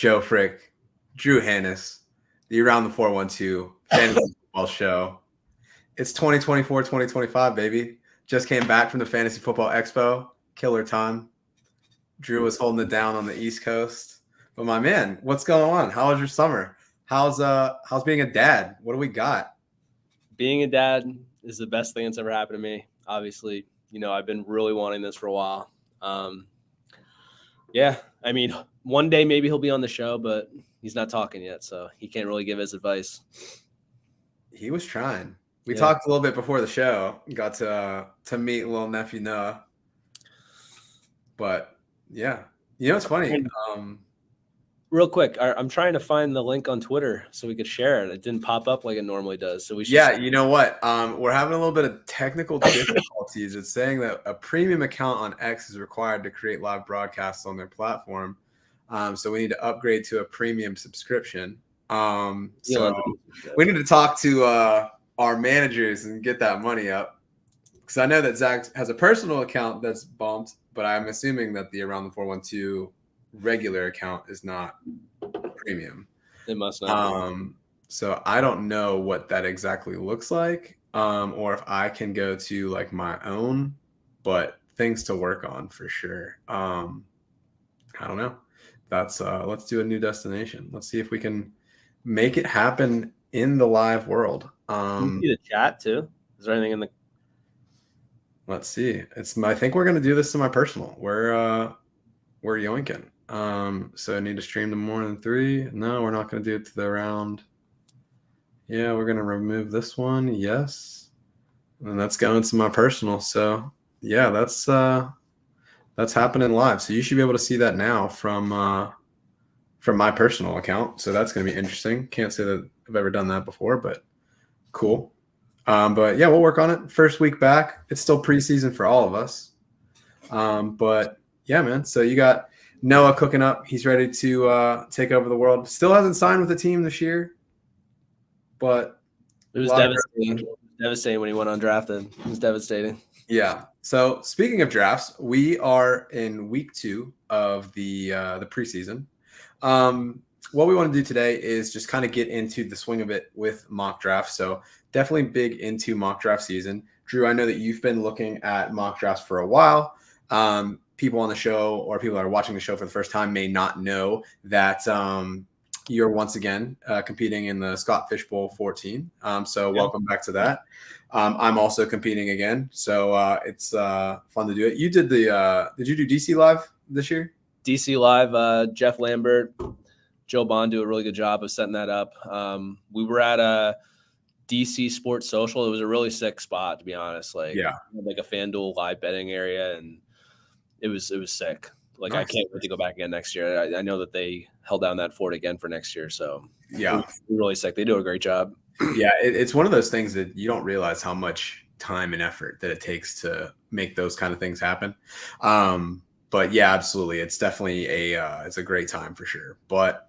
Joe Frick, Drew Hannes, the Around the 412 Fantasy Football Show. It's 2024, 2025, baby. Just came back from the Fantasy Football Expo. Killer time. Drew was holding it down on the East Coast. But my man, what's going on? How was your summer? How's being a dad? What do we got? Being a dad is the best thing that's ever happened to me. Obviously, I've been really wanting this for a while. One day maybe he'll be on the show, but he's not talking yet, so he can't really give his advice. He was trying. We talked a little bit before the show. Got to meet little nephew Noah. But yeah, it's funny. Real quick, I'm trying to find the link on Twitter so we could share it. It didn't pop up like it normally does. So we should. Yeah, you know what? We're having a little bit of technical difficulties. It's saying that a premium account on X is required to create live broadcasts on their platform. So we need to upgrade to a premium subscription. So we need to talk to our managers and get that money up. Because I know that Zach has a personal account that's bumped, but I'm assuming that the Around the 412 regular account is not premium. It must not. So I don't know what that exactly looks like, or if I can go to like my own, but things to work on for sure. I don't know. That's let's do a new destination. Let's see if we can make it happen in the live world. Can you see the chat too? Is there anything in the? Let's see. I think we're gonna do this to my personal. We're yoinking. So I need to stream to more than 3. No, we're not going to do it to the Around. Yeah, we're going to remove this one. Yes. And that's going to my personal. So yeah, that's happening live. So you should be able to see that now from my personal account. So that's going to be interesting. Can't say that I've ever done that before, but cool. But yeah, we'll work on it. First week back. It's still preseason for all of us. But yeah, man. So you got Noah cooking up. He's ready to take over the world. Still hasn't signed with the team this year, but it was devastating. Devastating when he went undrafted. It was devastating. Yeah. So speaking of drafts, we are in week 2 of the preseason. What we want to do today is just kind of get into the swing of it with mock drafts. So definitely big into mock draft season. Drew, I know that you've been looking at mock drafts for a while. People on the show or people that are watching the show for the first time may not know that you're once again competing in the Scott Fish Bowl 14. So welcome back to that. I'm also competing again. So it's fun to do it. You did did you do DC Live this year? DC Live, Jeff Lambert, Joe Bond do a really good job of setting that up. We were at a DC Sports Social. It was a really sick spot, to be honest. Like a FanDuel live betting area, and it was sick. Like, nice. I can't wait to go back again next year. I know that they held down that fort again for next year. So yeah, it was really sick. They do a great job. Yeah, it's one of those things that you don't realize how much time and effort that it takes to make those kind of things happen. But yeah, absolutely. It's definitely it's a great time for sure. But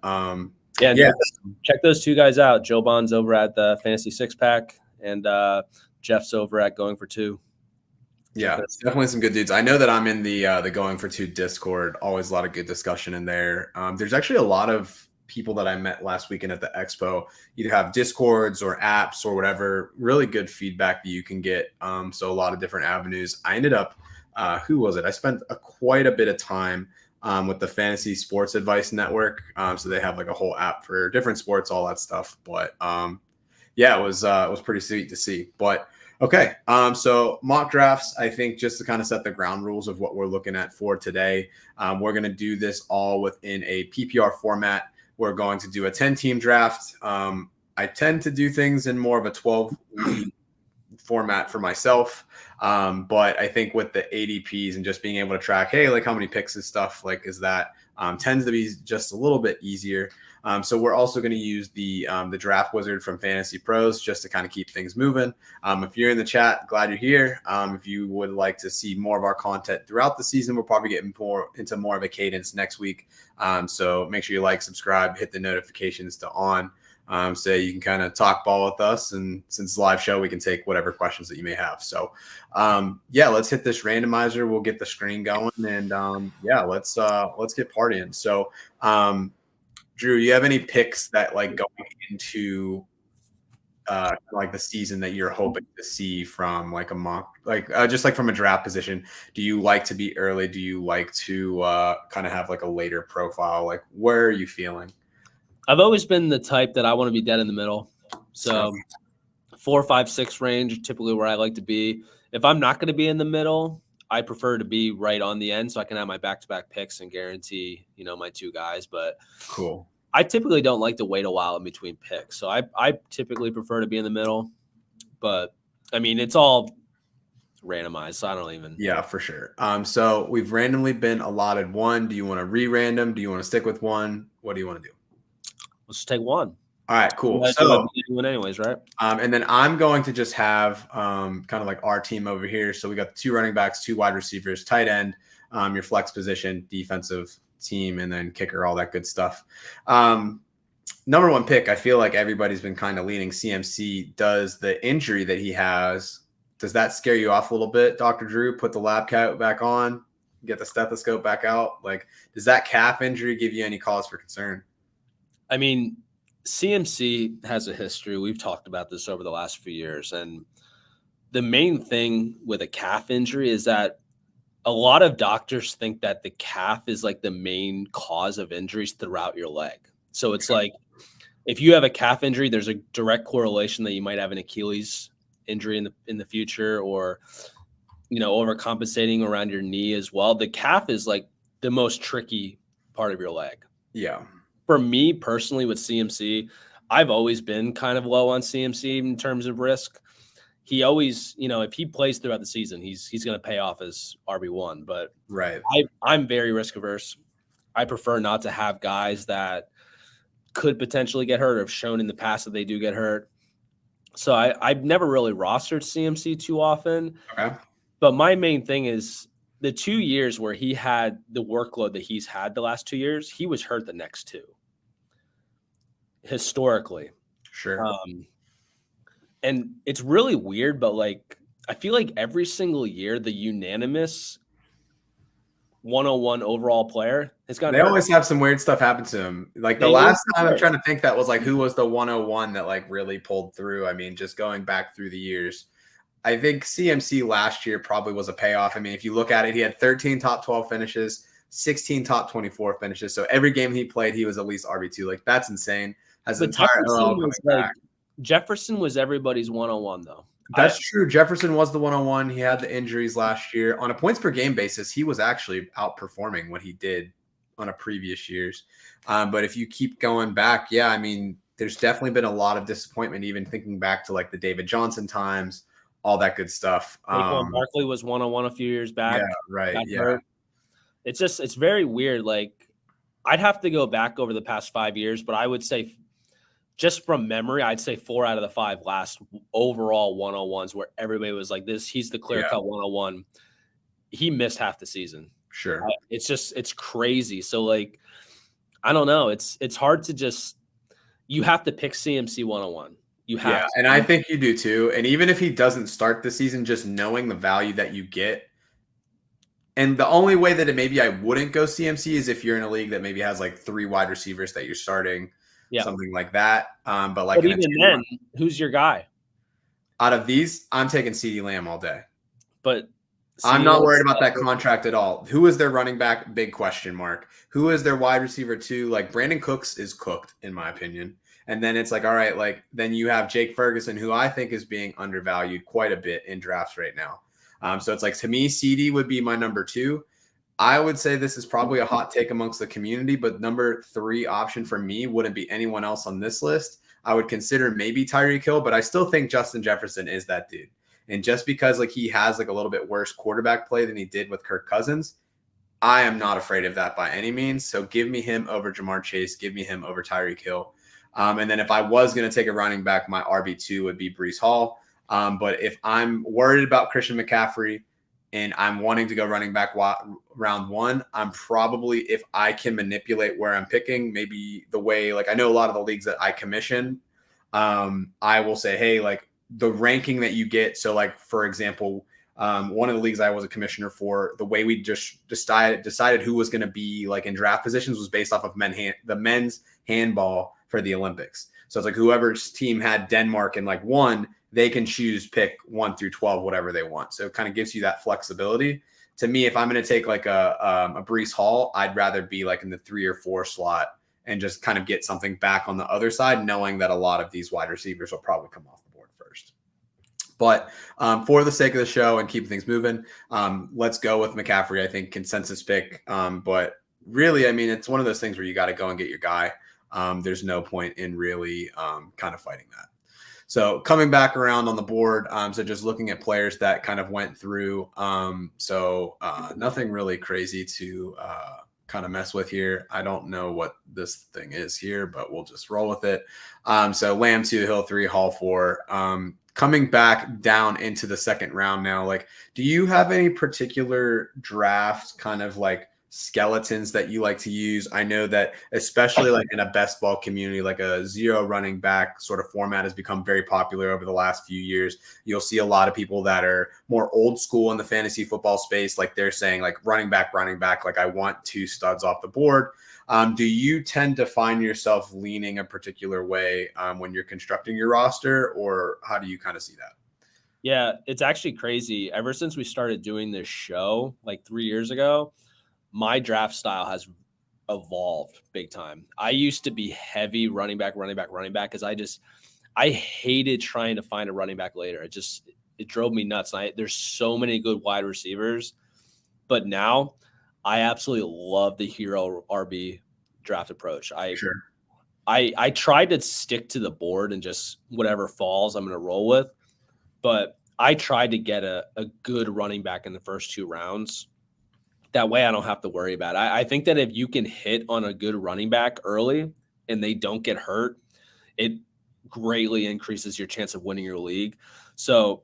check those two guys out. Joe Bond's over at the Fantasy Six Pack, and Jeff's over at Going for Two. Yeah, it's definitely some good dudes. I know that I'm in the Going for Two Discord. Always a lot of good discussion in there. There's actually a lot of people that I met last weekend at the expo either have Discords or apps or whatever. Really good feedback that you can get. So a lot of different avenues. I ended up, who was it? I spent quite a bit of time with the Fantasy Sports Advice Network. So they have like a whole app for different sports, all that stuff. But yeah, it was pretty sweet to see. But okay, so mock drafts, I think just to kind of set the ground rules of what we're looking at for today, we're going to do this all within a PPR format. We're going to do a 10-team draft. I tend to do things in more of a 12 format for myself. But I think with the ADPs and just being able to track, hey, like how many picks and stuff like is that tends to be just a little bit easier. So we're also going to use the Draft Wizard from Fantasy Pros just to kind of keep things moving. If you're in the chat, glad you're here. If you would like to see more of our content throughout the season, we'll probably get into more of a cadence next week. So make sure you like, subscribe, hit the notifications to on. So you can kind of talk ball with us, and since it's a live show, we can take whatever questions that you may have. So yeah, let's hit this randomizer. We'll get the screen going, and yeah, let's get partying. So Drew, you have any picks that like going into like the season that you're hoping to see from like a mock, like just like from a draft position? Do you like to be early? Do you like to kind of have like a later profile? Like, where are you feeling? I've always been the type that I want to be dead in the middle. So 4, 5, 6 range, typically where I like to be. If I'm not going to be in the middle, I prefer to be right on the end so I can have my back-to-back picks and guarantee, my 2 guys. But cool. I typically don't like to wait a while in between picks. So I typically prefer to be in the middle. But, I mean, it's all randomized, so I don't even. Yeah, for sure. So we've randomly been allotted one. Do you want to re-random? Do you want to stick with one? What do you want to do? Let's just take one. All right, cool. So, anyways, right? And then I'm going to just have kind of like our team over here. So we got 2 running backs, 2 wide receivers, tight end, your flex position, defensive team, and then kicker, all that good stuff. Number 1 pick, I feel like everybody's been kind of leaning CMC. Does the injury that he has, does that scare you off a little bit, Dr. Drew? Put the lab coat back on, get the stethoscope back out. Like, does that calf injury give you any cause for concern? I mean, CMC has a history. We've talked about this over the last few years. And the main thing with a calf injury is that a lot of doctors think that the calf is like the main cause of injuries throughout your leg. So it's like if you have a calf injury, there's a direct correlation that you might have an Achilles injury in the future, or overcompensating around your knee as well. The calf is like the most tricky part of your leg. Yeah. For me personally with CMC, I've always been kind of low on CMC in terms of risk. He always, if he plays throughout the season, he's going to pay off as RB1. But right, I'm very risk averse. I prefer not to have guys that could potentially get hurt or have shown in the past that they do get hurt. So I've never really rostered CMC too often. Okay. But my main thing is the 2 years where he had the workload that he's had the last 2 years, he was hurt the next 2. Historically. Sure. And it's really weird, but like I feel like every single year the unanimous 101 overall player has gotten hurt. Always have some weird stuff happen to him. Like the last time I'm trying to think, that was like who was the 101 that like really pulled through. I mean, just going back through the years, I think CMC last year probably was a payoff. I mean, if you look at it, he had 13 top 12 finishes, 16 top 24 finishes. So every game he played, he was at least RB2. Like that's insane. Has an entire Jefferson was everybody's 101 though. That's true. Jefferson was the 101. He had the injuries last year. On a points per game basis, he was actually outperforming what he did on a previous years. But if you keep going back, yeah, I mean, there's definitely been a lot of disappointment, even thinking back to like the David Johnson times, all that good stuff. Barkley was 101 a few years back. Yeah, right. Yeah. Hurt. It's very weird. Like I'd have to go back over the past 5 years, but I would say just from memory, I'd say 4 out of the 5 last overall 101s where everybody was like this. He's the clear-cut 101. He missed half the season. Sure. It's crazy. So like, I don't know. It's hard to just, you have to pick CMC 101. You have to. And I think you do too. And even if he doesn't start the season, just knowing the value that you get. And the only way that maybe I wouldn't go CMC is if you're in a league that maybe has like 3 wide receivers that you're starting. Yeah. Something like that. But even then, who's your guy? Out of these, I'm taking CeeDee Lamb all day. But I'm not worried about that contract at all. Who is their running back? Big question mark. Who is their wide receiver too? Like Brandon Cooks is cooked, in my opinion. And then it's like, all right, like then you have Jake Ferguson, who I think is being undervalued quite a bit in drafts right now. So it's like, to me, CeeDee would be my number 2. I would say this is probably a hot take amongst the community, but number 3 option for me wouldn't be anyone else on this list. I would consider maybe Tyreek Hill, but I still think Justin Jefferson is that dude. And just because like he has like a little bit worse quarterback play than he did with Kirk Cousins, I am not afraid of that by any means. So give me him over Jamar Chase. Give me him over Tyreek Hill. And then if I was going to take a running back, my RB2 would be Breece Hall. But if I'm worried about Christian McCaffrey and I'm wanting to go running back round 1, I'm probably, if I can manipulate where I'm picking, maybe the way, like I know a lot of the leagues that I commission, I will say, hey, like the ranking that you get. So like, for example, One of the leagues I was a commissioner for, the way we just decided who was going to be like in draft positions was based off of the men's handball for the Olympics. So it's like whoever's team had Denmark in like 1, they can choose pick 1 through 12, whatever they want. So it kind of gives you that flexibility. To me, if I'm going to take like a Breece Hall, I'd rather be like in the 3 or 4 slot and just kind of get something back on the other side, knowing that a lot of these wide receivers will probably come off the board first. But for the sake of the show and keeping things moving, let's go with McCaffrey. I think consensus pick. But really, I mean, it's one of those things where you got to go and get your guy. There's no point in really kind of fighting that. So coming back around on the board, so just looking at players that kind of went through. Nothing really crazy to kind of mess with here. I don't know what this thing is here, but we'll just roll with it. So Lamb 2, Hill 3, Hall 4. Coming back down into the second round now, like, do you have any particular draft kind of like skeletons that you like to use? I know that especially like in a best ball community, like a 0 running back sort of format has become very popular over the last few years. You'll see a lot of people that are more old school in the fantasy football space. Like they're saying like running back, like I want 2 studs off the board. Do you tend to find yourself leaning a particular way when you're constructing your roster, or how do you kind of see that? Yeah, it's actually crazy. Ever since we started doing this show like 3 years ago, my draft style has evolved big time. I used to be heavy running back because I hated trying to find a running back later. It drove me nuts. There's so many good wide receivers, but now I absolutely love the hero RB draft approach. I tried to stick to the board and just whatever falls, I'm going to roll with, but I tried to get a good running back in the first 2 rounds. That way I don't have to worry about it. I think that if you can hit on a good running back early and they don't get hurt, it greatly increases your chance of winning your league. So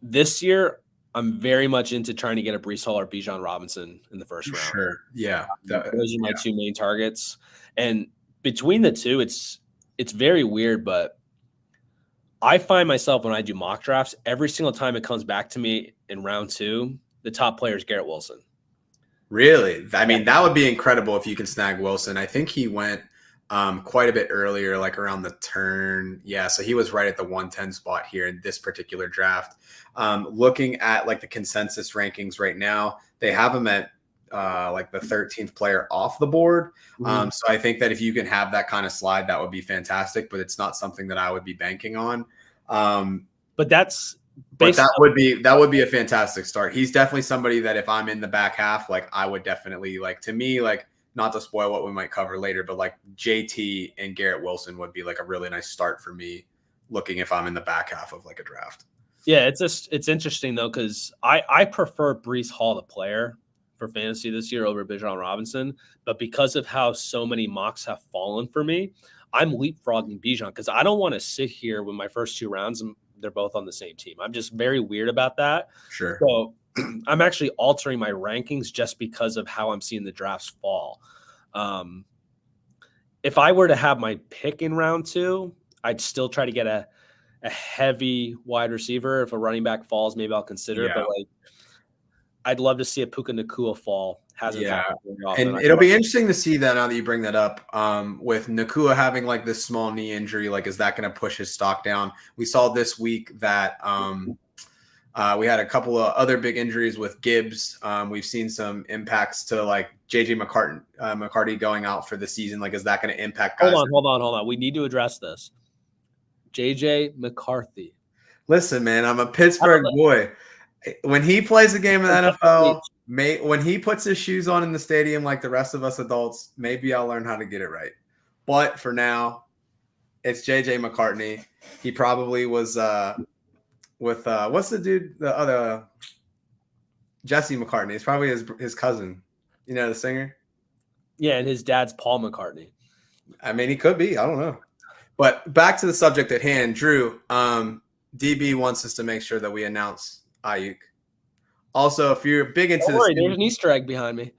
this year, I'm very much into trying to get a Breece Hall or Bijan Robinson in the first round. Sure. Yeah. Those are my 2 main targets. And between the 2, it's very weird, but I find myself when I do mock drafts, every single time it comes back to me in round 2, the top player is Garrett Wilson. Really? I mean, that would be incredible if you can snag Wilson. I think he went quite a bit earlier, like around the turn. Yeah, so he was right at the 110 spot here in this particular draft. Looking at like the consensus rankings right now, they have him at like the 13th player off the board. So I think that if you can have that kind of slide, that would be fantastic, but it's not something that I would be banking on. But that would be a fantastic start. He's definitely somebody that if I'm in the back half, like I would definitely like, to me, like not to spoil what we might cover later, but like JT and Garrett Wilson would be like a really nice start for me looking if I'm in the back half of like a draft. Yeah, it's interesting though, because I prefer Breece Hall the player for fantasy this year over Bijan Robinson, but because of how so many mocks have fallen for me, I'm leapfrogging Bijan because I don't want to sit here with my first 2 rounds and they're both on the same team. I'm just very weird about that. Sure. So I'm actually altering my rankings just because of how I'm seeing the drafts fall. If I were to have my pick in round 2, I'd still try to get a heavy wide receiver. If a running back falls, maybe I'll consider it. But like, I'd love to see a Puka Nacua fall. Hasn't happened very often. And it'll be interesting to see that now that you bring that up. With Nacua having like this small knee injury, like is that going to push his stock down? We saw this week that we had a couple of other big injuries with Gibbs. We've seen some impacts to like JJ McCarty going out for the season. Like, is that going to impact guys? Hold on. We need to address this. JJ McCarthy. Listen, man, I'm a Pittsburgh boy. When he plays a game in the NFL, when he puts his shoes on in the stadium like the rest of us adults, maybe I'll learn how to get it right. But for now, it's JJ McCartney. He probably was with what's the dude? The other Jesse McCartney. It's probably his cousin. You know, the singer. Yeah, and his dad's Paul McCartney. I mean, he could be. I don't know. But back to the subject at hand, Drew. DB wants us to make sure that we announce Ayuk. Also, if you're big into this, there's an Easter egg behind me.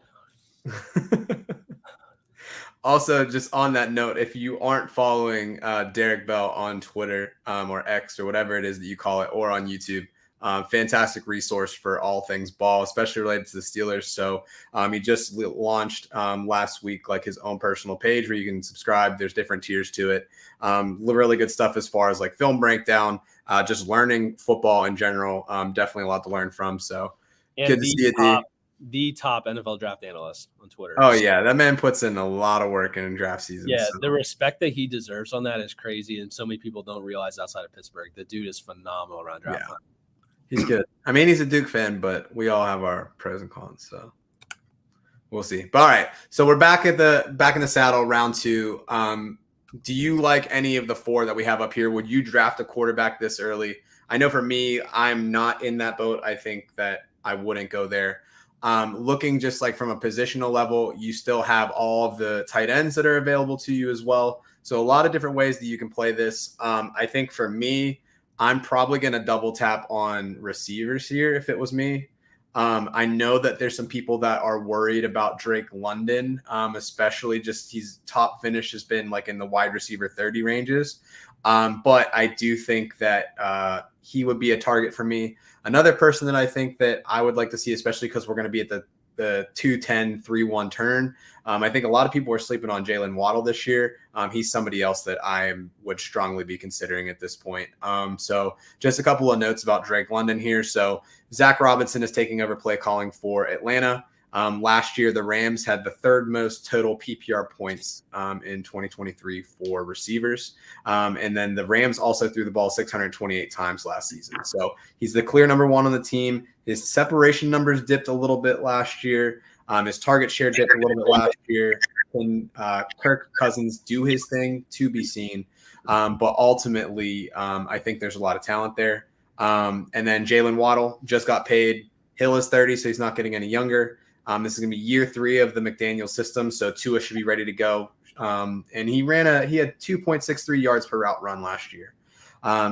Also, just on that note, if you aren't following Derek Bell on Twitter or X or whatever it is that you call it, or on YouTube, Fantastic resource for all things ball, especially related to the Steelers. So he just launched last week like his own personal page where you can subscribe. There's different tiers to it. Really good stuff as far as like film breakdown, just learning football in general. Definitely a lot to learn from. So good to see it. The top NFL draft analyst on Twitter. Oh, yeah. That man puts in a lot of work in draft season. Yeah, so the respect that he deserves on that is crazy, and so many people don't realize outside of Pittsburgh. The dude is phenomenal around draft time. He's good. I mean, he's a Duke fan, but we all have our pros and cons, so we'll see. But all right, so we're back in the saddle, round 2. Do you like any of the 4 that we have up here? Would you draft a quarterback this early? I know for me, I'm not in that boat. I think that I wouldn't go there. Looking just like from a positional level, you still have all of the tight ends that are available to you as well. So a lot of different ways that you can play this. I think for me, I'm probably going to double tap on receivers here if it was me. I know that there's some people that are worried about Drake London, especially just his top finish has been like in the wide receiver 30 ranges. But I do think that he would be a target for me. Another person that I think that I would like to see, especially because we're going to be at the 2-10, 3-1 turn. I think a lot of people are sleeping on Jalen Waddle this year. He's somebody else that I would strongly be considering at this point. So just a couple of notes about Drake London here. So Zach Robinson is taking over play calling for Atlanta. Last year, the Rams had the 3rd most total PPR points in 2023 for receivers. And then the Rams also threw the ball 628 times last season. So he's the clear number 1 on the team. His separation numbers dipped a little bit last year. His target share dipped a little bit last year. Can Kirk Cousins do his thing? To be seen. But ultimately, I think there's a lot of talent there. And then Jalen Waddle just got paid. Hill is 30, so he's not getting any younger. This is going to be year 3 of the McDaniel system, so Tua should be ready to go. And he had 2.63 yards per route run last year.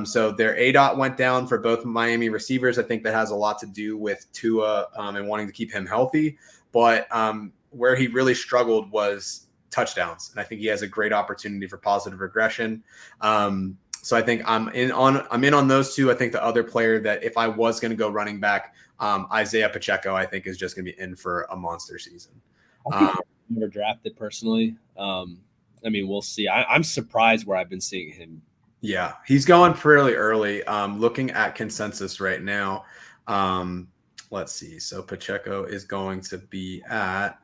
So their ADOT went down for both Miami receivers. I think that has a lot to do with Tua and wanting to keep him healthy. But where he really struggled was touchdowns, and I think he has a great opportunity for positive regression. So I think I'm in on those 2. I think the other player that if I was going to go running back, Isaiah Pacheco, I think is just going to be in for a monster season. I've never drafted personally. I mean, we'll see. I'm surprised where I've been seeing him. Yeah, he's going fairly early. Looking at consensus right now, let's see. So Pacheco is going to be at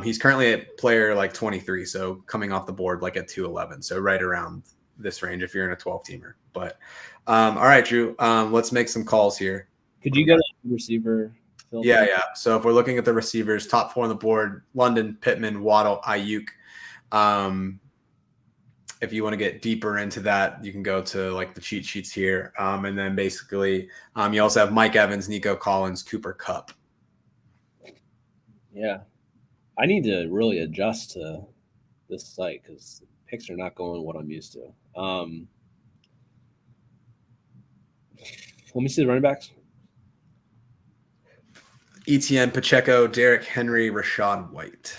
he's currently at player like 23, so coming off the board like at 211, so right around this range if you're in a 12-teamer. But all right, Drew, let's make some calls here. Could you go to receiver? Yeah. So if we're looking at the receivers, top 4 on the board: London, Pittman, Waddle, Ayuk. If you want to get deeper into that, you can go to like the cheat sheets here. And then basically you also have Mike Evans, Nico Collins, Cooper Kupp. Yeah. I need to really adjust to this site because picks are not going what I'm used to. Let me see the running backs. Etienne, Pacheco, Derrick Henry, Rachaad White.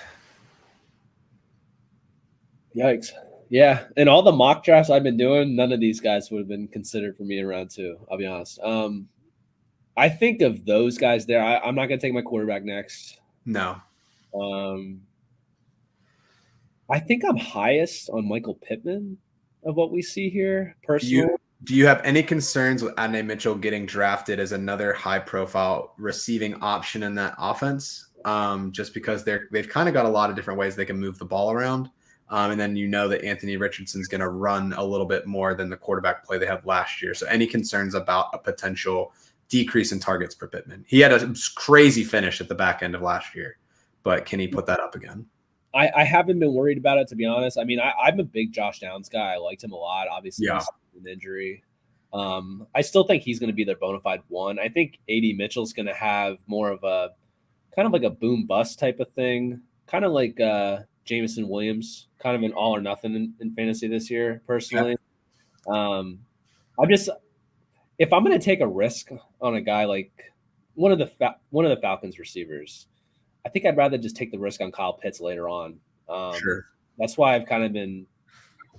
Yikes. Yeah, and all the mock drafts I've been doing, none of these guys would have been considered for me in round 2, I'll be honest. I think of those guys there. I'm not going to take my quarterback next. No. I think I'm highest on Michael Pittman of what we see here, personally. Do you have any concerns with Adonai Mitchell getting drafted as another high-profile receiving option in that offense? Just because they've kind of got a lot of different ways they can move the ball around. And then you know that Anthony Richardson's going to run a little bit more than the quarterback play they had last year. So any concerns about a potential decrease in targets for Pittman? He had a crazy finish at the back end of last year, but can he put that up again? I haven't been worried about it, to be honest. I mean, I'm a big Josh Downs guy. I liked him a lot. Obviously, he's an injury. I still think he's going to be their bona fide 1. I think A.D. Mitchell's going to have more of a kind of like a boom bust type of thing, kind of like Jameson Williams, kind of an all or nothing in fantasy this year, personally. Yeah. If I'm going to take a risk on a guy like one of the Falcons receivers, I think I'd rather just take the risk on Kyle Pitts later on. Sure. That's why I've kind of been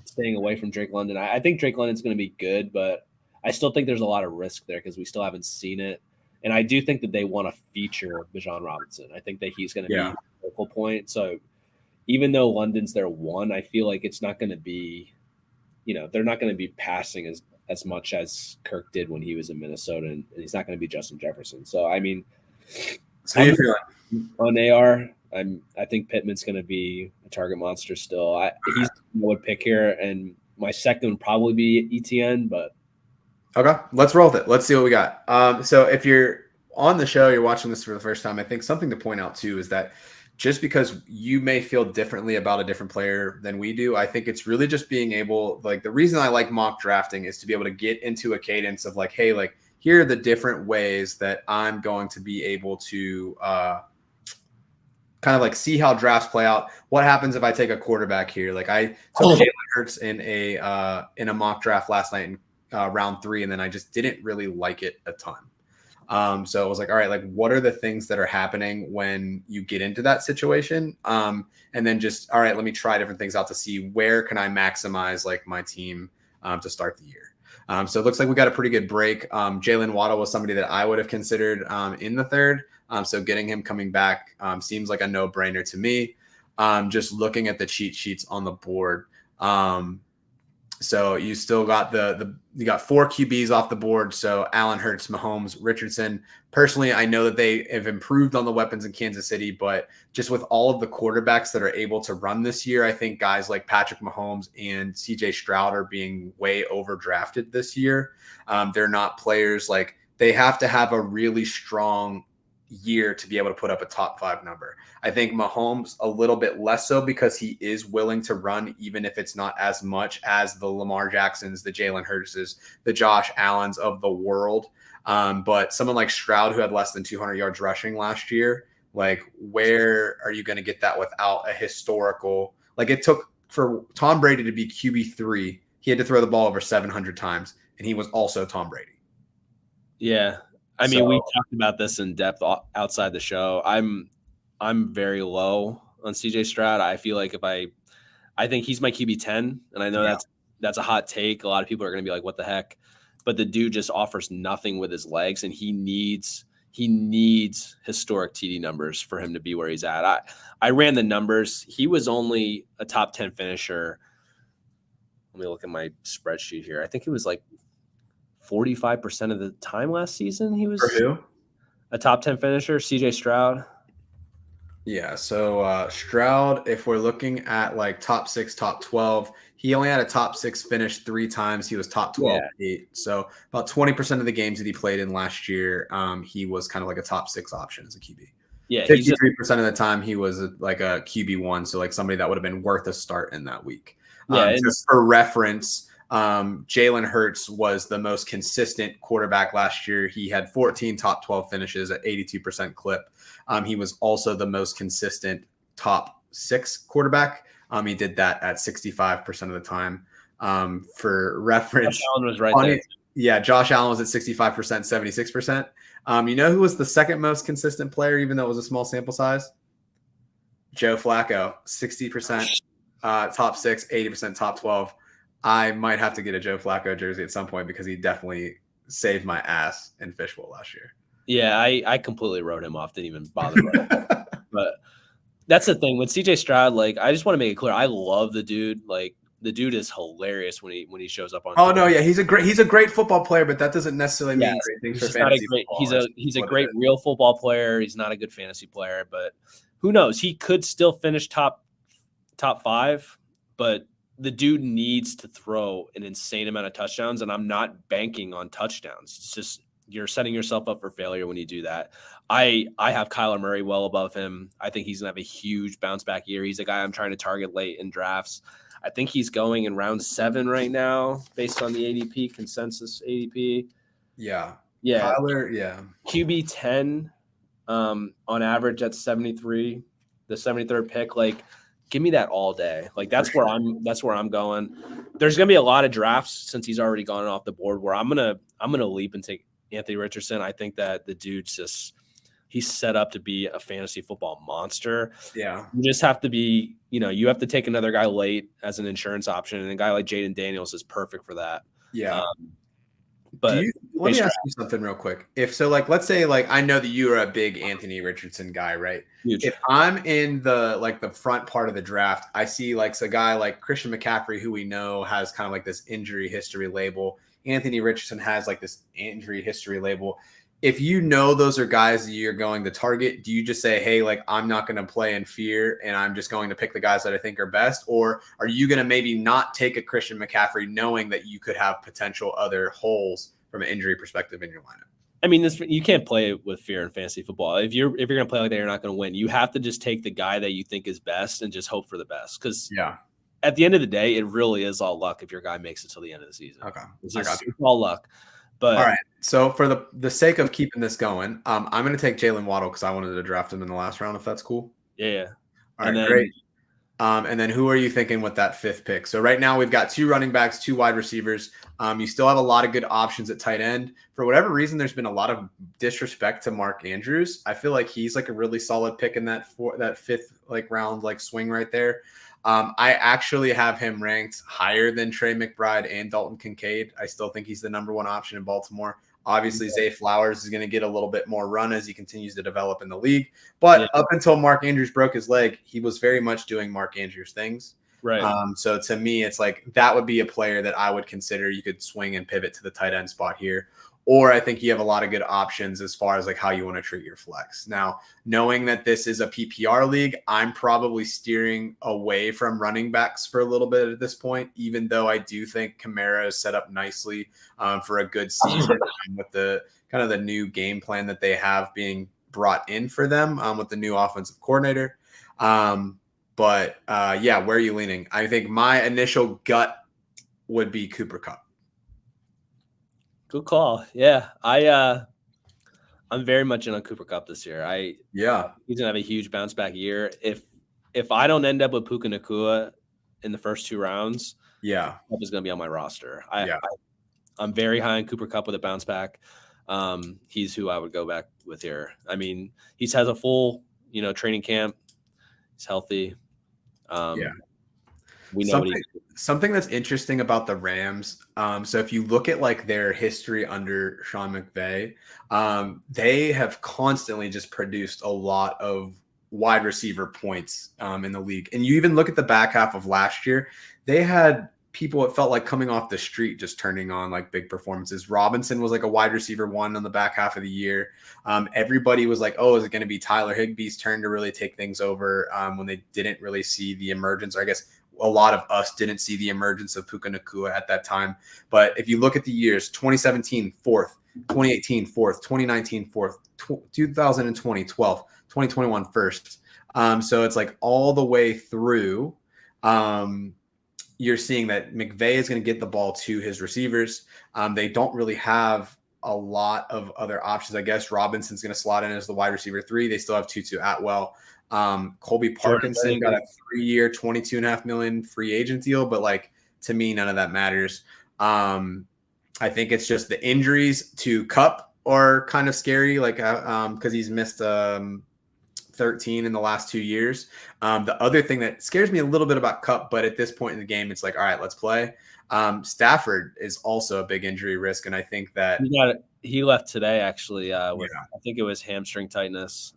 staying away from Drake London. I think Drake London's going to be good, but I still think there's a lot of risk there because we still haven't seen it. And I do think that they want to feature Bijan Robinson. I think that he's going to be a focal point. So even though London's their one, I feel like it's not going to be, they're not going to be passing as much as Kirk did when he was in Minnesota, and he's not going to be Justin Jefferson. So, I mean, how you feeling on AR? I think Pittman's going to be a target monster still. He's I would pick here, and my second would probably be ETN, but okay, let's roll with it. Let's see what we got. So if you're on the show, you're watching this for the first time, I think something to point out too is that just because you may feel differently about a different player than we do, I think it's really just being able, like the reason I like mock drafting is to be able to get into a cadence of like, hey, like here are the different ways that I'm going to be able to kind of like see how drafts play out. What happens if I take a quarterback here? Like I took Jalen Hurts in a mock draft last night in round 3, and then I just didn't really like it a ton. So it was like, all right, like what are the things that are happening when you get into that situation? And then just, all right, let me try different things out to see where can I maximize like my team to start the year. So it looks like we got a pretty good break. Jalen Waddle was somebody that I would have considered in the 3rd. So getting him coming back seems like a no-brainer to me. Just looking at the cheat sheets on the board. So you still got you got 4 QBs off the board. So Allen, Hurts, Mahomes, Richardson. Personally, I know that they have improved on the weapons in Kansas City, but just with all of the quarterbacks that are able to run this year, I think guys like Patrick Mahomes and CJ Stroud are being way overdrafted this year. They're not players like they have to have a really strong year to be able to put up a top 5 number. I think Mahomes a little bit less so because he is willing to run, even if it's not as much as the Lamar Jacksons, the Jalen Hurtses, the Josh Allens of the world. But someone like Stroud, who had less than 200 yards rushing last year, like where are you going to get that without a historical, like it took for Tom Brady to be QB3, he had to throw the ball over 700 times, and he was also Tom Brady. Yeah. I mean, we talked about this in depth outside the show. I'm very low on CJ Stroud. I feel like I think he's my QB 10, and I know that's a hot take. A lot of people are going to be like, "What the heck?" But the dude just offers nothing with his legs, and he needs historic TD numbers for him to be where he's at. I ran the numbers. He was only a top 10 finisher. Let me look at my spreadsheet here. I think it was like 45% of the time last season he was for who? A top 10 finisher, CJ Stroud. Yeah, so Stroud, if we're looking at like top 6, top 12, he only had a top 6 finish 3 times. He was top 12, 8. So about 20% of the games that he played in last year, he was kind of like a top 6 option as a QB. Yeah, 53% of the time he was like a QB1, so like somebody that would have been worth a start in that week. Yeah, just for reference, Jalen Hurts was the most consistent quarterback last year. He had 14 top 12 finishes at 82% clip. He was also the most consistent top 6 quarterback. He did that at 65% of the time. For reference, Josh Allen was right there. Yeah, Josh Allen was at 65%, 76%. You know who was the second most consistent player, even though it was a small sample size? Joe Flacco, 60% top 6, 80% top 12. I might have to get a Joe Flacco jersey at some point because he definitely saved my ass in fishbowl last year. Yeah, I completely wrote him off. Didn't even bother. But that's the thing with CJ Stroud. Like, I just want to make it clear, I love the dude. Like, the dude is hilarious when he shows up on. Oh no, yeah, he's a great football player, but that doesn't necessarily mean great things for fantasy football. He's a great real football player. He's not a good fantasy player, but who knows? He could still finish top 5, but the dude needs to throw an insane amount of touchdowns, and I'm not banking on touchdowns. It's just you're setting yourself up for failure when you do that. I have Kyler Murray well above him. I think he's going to have a huge bounce back year. He's a guy I'm trying to target late in drafts. I think he's going in round 7 right now based on the ADP consensus ADP. Yeah. Kyler, yeah. QB 10 on average at 73, the 73rd pick. Like, give me that all day. Like that's where I'm going. There's gonna be a lot of drafts since he's already gone off the board where I'm gonna leap and take Anthony Richardson. I think that the dude's he's set up to be a fantasy football monster. Yeah. You just have to be, you have to take another guy late as an insurance option, and a guy like Jaden Daniels is perfect for that. Yeah. But let me ask you something real quick. If so, like, let's say, like, I know that you are a big Anthony Richardson guy, right? Huge. If I'm in the front part of the draft, I see like a guy like Christian McCaffrey, who we know has kind of like this injury history label. Anthony Richardson has like this injury history label. If you know those are guys that you're going to target, do you just say, hey, like, I'm not going to play in fear and I'm just going to pick the guys that I think are best? Or are you going to maybe not take a Christian McCaffrey knowing that you could have potential other holes from an injury perspective in your lineup? I mean, you can't play with fear in fantasy football. If you're going to play like that, you're not going to win. You have to just take the guy that you think is best and just hope for the best. Because at the end of the day, it really is all luck if your guy makes it till the end of the season. Okay, it's all luck. But all right. So for the sake of keeping this going, I'm going to take Jalen Waddle because I wanted to draft him in the last round, if that's cool. Yeah. All right, great. And then who are you thinking with that 5th pick? So right now we've got 2 running backs, 2 wide receivers. You still have a lot of good options at tight end. For whatever reason, there's been a lot of disrespect to Mark Andrews. I feel like he's like a really solid pick in that 5th like round like swing right there. I actually have him ranked higher than Trey McBride and Dalton Kincaid. I still think he's the number 1 option in Baltimore. Obviously, Zay Flowers is going to get a little bit more run as he continues to develop in the league. But up until Mark Andrews broke his leg, he was very much doing Mark Andrews things. Right. So to me, it's like that would be a player that I would consider you could swing and pivot to the tight end spot here. Or I think you have a lot of good options as far as like how you want to treat your flex. Now, knowing that this is a PPR league, I'm probably steering away from running backs for a little bit at this point, even though I do think Kamara is set up nicely for a good season with the kind of the new game plan that they have being brought in for them with the new offensive coordinator. But where are you leaning? I think my initial gut would be Cooper Kupp. Good call. Yeah. I'm very much in on Cooper Kupp this year. He's gonna have a huge bounce back year. If I don't end up with Puka Nacua in the first 2 rounds, Kupp is gonna be on my roster. I'm very high on Cooper Kupp with a bounce back. He's who I would go back with here. I mean, he has a full, training camp. He's healthy. We know something that's interesting about the Rams. So if you look at like their history under Sean McVay, they have constantly just produced a lot of wide receiver points in the league. And you even look at the back half of last year, they had people, it felt like coming off the street, just turning on like big performances. Robinson was like a wide receiver 1 on the back half of the year. Everybody was like, oh, is it going to be Tyler Higbee's turn to really take things over when they didn't really see the emergence, or I guess a lot of us didn't see the emergence of Puka Nacua at that time. But if you look at the years, 2017, 4th, 2018, 4th, 2019, 4th, 2020, 12th, 2021, 1st. So it's like all the way through, you're seeing that McVay is going to get the ball to his receivers. They don't really have a lot of other options. I guess Robinson's going to slot in as the wide receiver 3. They still have Tutu Atwell. Colby Parkinson got a 3-year, $22.5 million free agent deal, but like to me, none of that matters. I think it's just the injuries to Kupp are kind of scary, like because he's missed 13 in the last 2 years. The other thing that scares me a little bit about Kupp, but at this point in the game, it's like, all right, let's play. Stafford is also a big injury risk, and I think that he left today actually with I think it was hamstring tightness.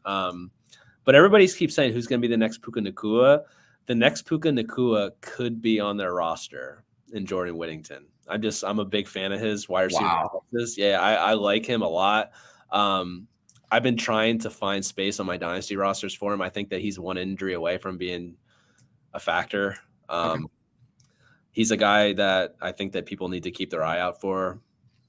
But everybody keeps saying who's going to be the next Puka Nacua. The next Puka Nacua could be on their roster in Jordan Whittington. I'm a big fan of his wide receiver. Wow. Yeah, I like him a lot. I've been trying to find space on my dynasty rosters for him. I think that he's 1 injury away from being a factor. He's a guy that I think that people need to keep their eye out for.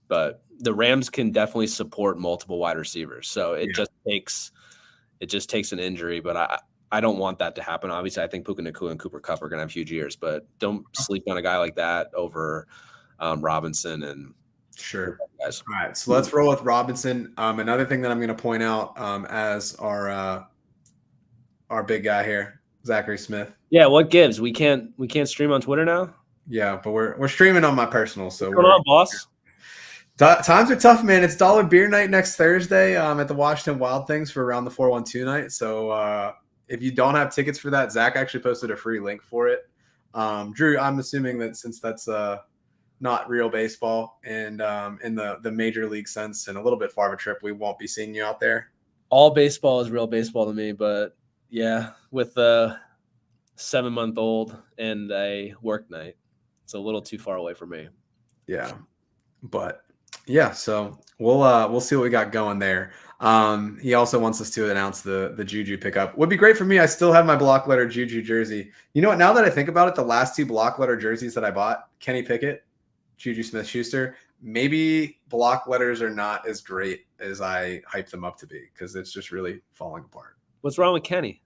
But the Rams can definitely support multiple wide receivers. So it just takes an injury, but I don't want that to happen. Obviously, I think Puka Nacua and Cooper Kupp are going to have huge years, but don't sleep on a guy like that over Robinson and sure. Guys. All right, so let's roll with Robinson. Another thing that I'm going to point out as our big guy here, Zachary Smith. Yeah, what gives? We can't stream on Twitter now. Yeah, but we're streaming on my personal. So what's going on, boss? Times are tough, man. It's dollar beer night next Thursday at the Washington Wild Things for around the 412 night. So if you don't have tickets for that, Zach actually posted a free link for it. Drew, I'm assuming that since that's not real baseball, and in the major league sense, and a little bit far of a trip, we won't be seeing you out there. All baseball is real baseball to me, but yeah, with a 7-month-old and a work night, it's a little too far away for me. Yeah, but yeah, so we'll see what we got going there. He also wants us to announce the Juju pickup. Would be great for me. I still have my block letter Juju jersey. You know what? Now that I think about it, the last 2 block letter jerseys that I bought, Kenny Pickett, Juju Smith-Schuster, maybe block letters are not as great as I hype them up to be, because it's just really falling apart. What's wrong with Kenny?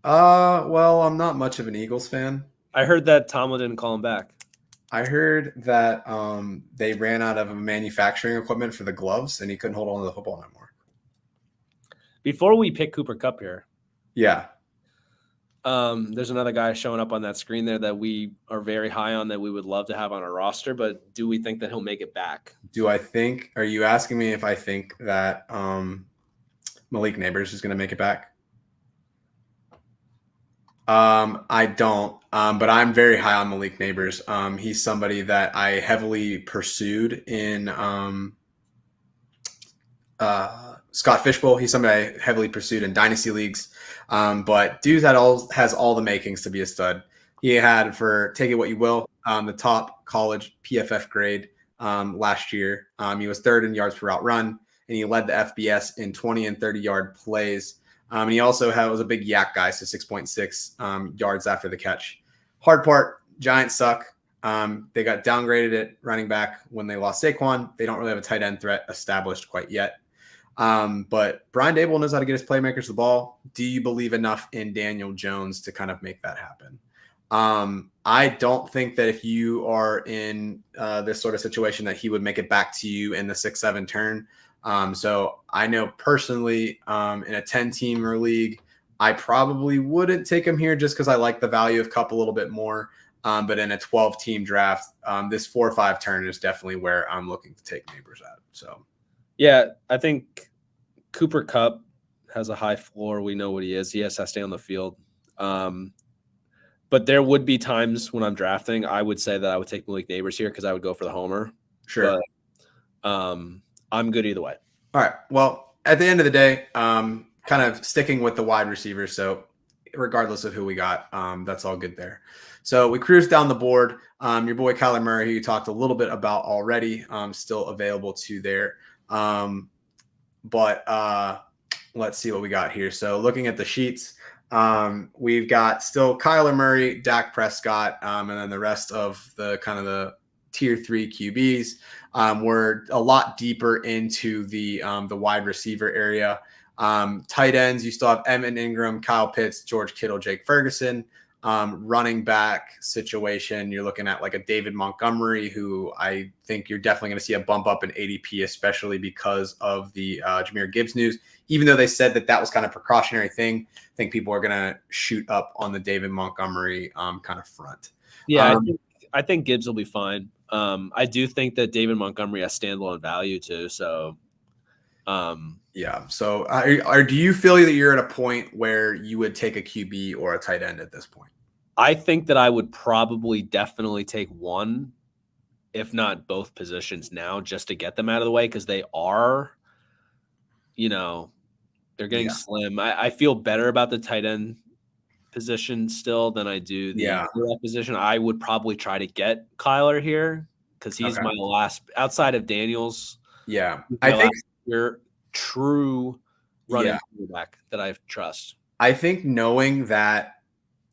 Well, I'm not much of an Eagles fan. I heard that Tomlin didn't call him back. I heard that they ran out of manufacturing equipment for the gloves, and he couldn't hold on to the football no more. Before we pick Cooper Kupp here, yeah, there's another guy showing up on that screen there that we are very high on, that we would love to have on our roster, but do we think that he'll make it back? Are you asking me if I think that Malik Neighbors is going to make it back? I don't, but I'm very high on Malik Neighbors. He's somebody that I heavily pursued in Scott Fishbowl. He's somebody I heavily pursued in dynasty leagues. But dude has all the makings to be a stud. He had, for take it what you will, the top college PFF grade last year. He was 3rd in yards per route run, and he led the FBS in 20 and 30-yard plays. And he also was a big yak guy, so 6.6 yards after the catch. Hard part, Giants suck. They got downgraded at running back when they lost Saquon. They don't really have a tight end threat established quite yet. But Brian Daboll knows how to get his playmakers the ball. Do you believe enough in Daniel Jones to kind of make that happen? I don't think that if you are in this sort of situation that he would make it back to you in the 6-7 turn. So I know personally in a 10-team league, I probably wouldn't take him here just because I like the value of Kupp a little bit more. But in a 12-team draft, this 4 or 5 turn is definitely where I'm looking to take Neighbors at. So, yeah, I think Cooper Kupp has a high floor. We know what he is. He has to stay on the field. But there would be times when I'm drafting, I would say that I would take Malik Neighbors here because I would go for the homer. Sure. But, I'm good either way. All right. Well, at the end of the day, kind of sticking with the wide receivers. So regardless of who we got, that's all good there. So we cruised down the board. Your boy Kyler Murray, who you talked a little bit about already, still available to there. But let's see what we got here. So looking at the sheets, we've got still Kyler Murray, Dak Prescott, and then the rest of the kind of the tier 3 QBs. We're a lot deeper into the wide receiver area. Tight ends, you still have Evan Ingram, Kyle Pitts, George Kittle, Jake Ferguson. Running back situation, you're looking at like a David Montgomery, who I think you're definitely going to see a bump up in ADP, especially because of the Jahmyr Gibbs news. Even though they said that was kind of a precautionary thing, I think people are going to shoot up on the David Montgomery kind of front. Yeah, I think Gibbs will be fine. I do think that David Montgomery has standalone value too. So, yeah. So, do you feel that you're at a point where you would take a QB or a tight end at this point? I think that I would probably definitely take one, if not both positions now, just to get them out of the way, because they are, they're getting slim. I feel better about the tight end position still than I do the position. I would probably try to get Kyler here because he's my last, outside of Daniels. Yeah, I think you're true running quarterback that I trust. I think knowing that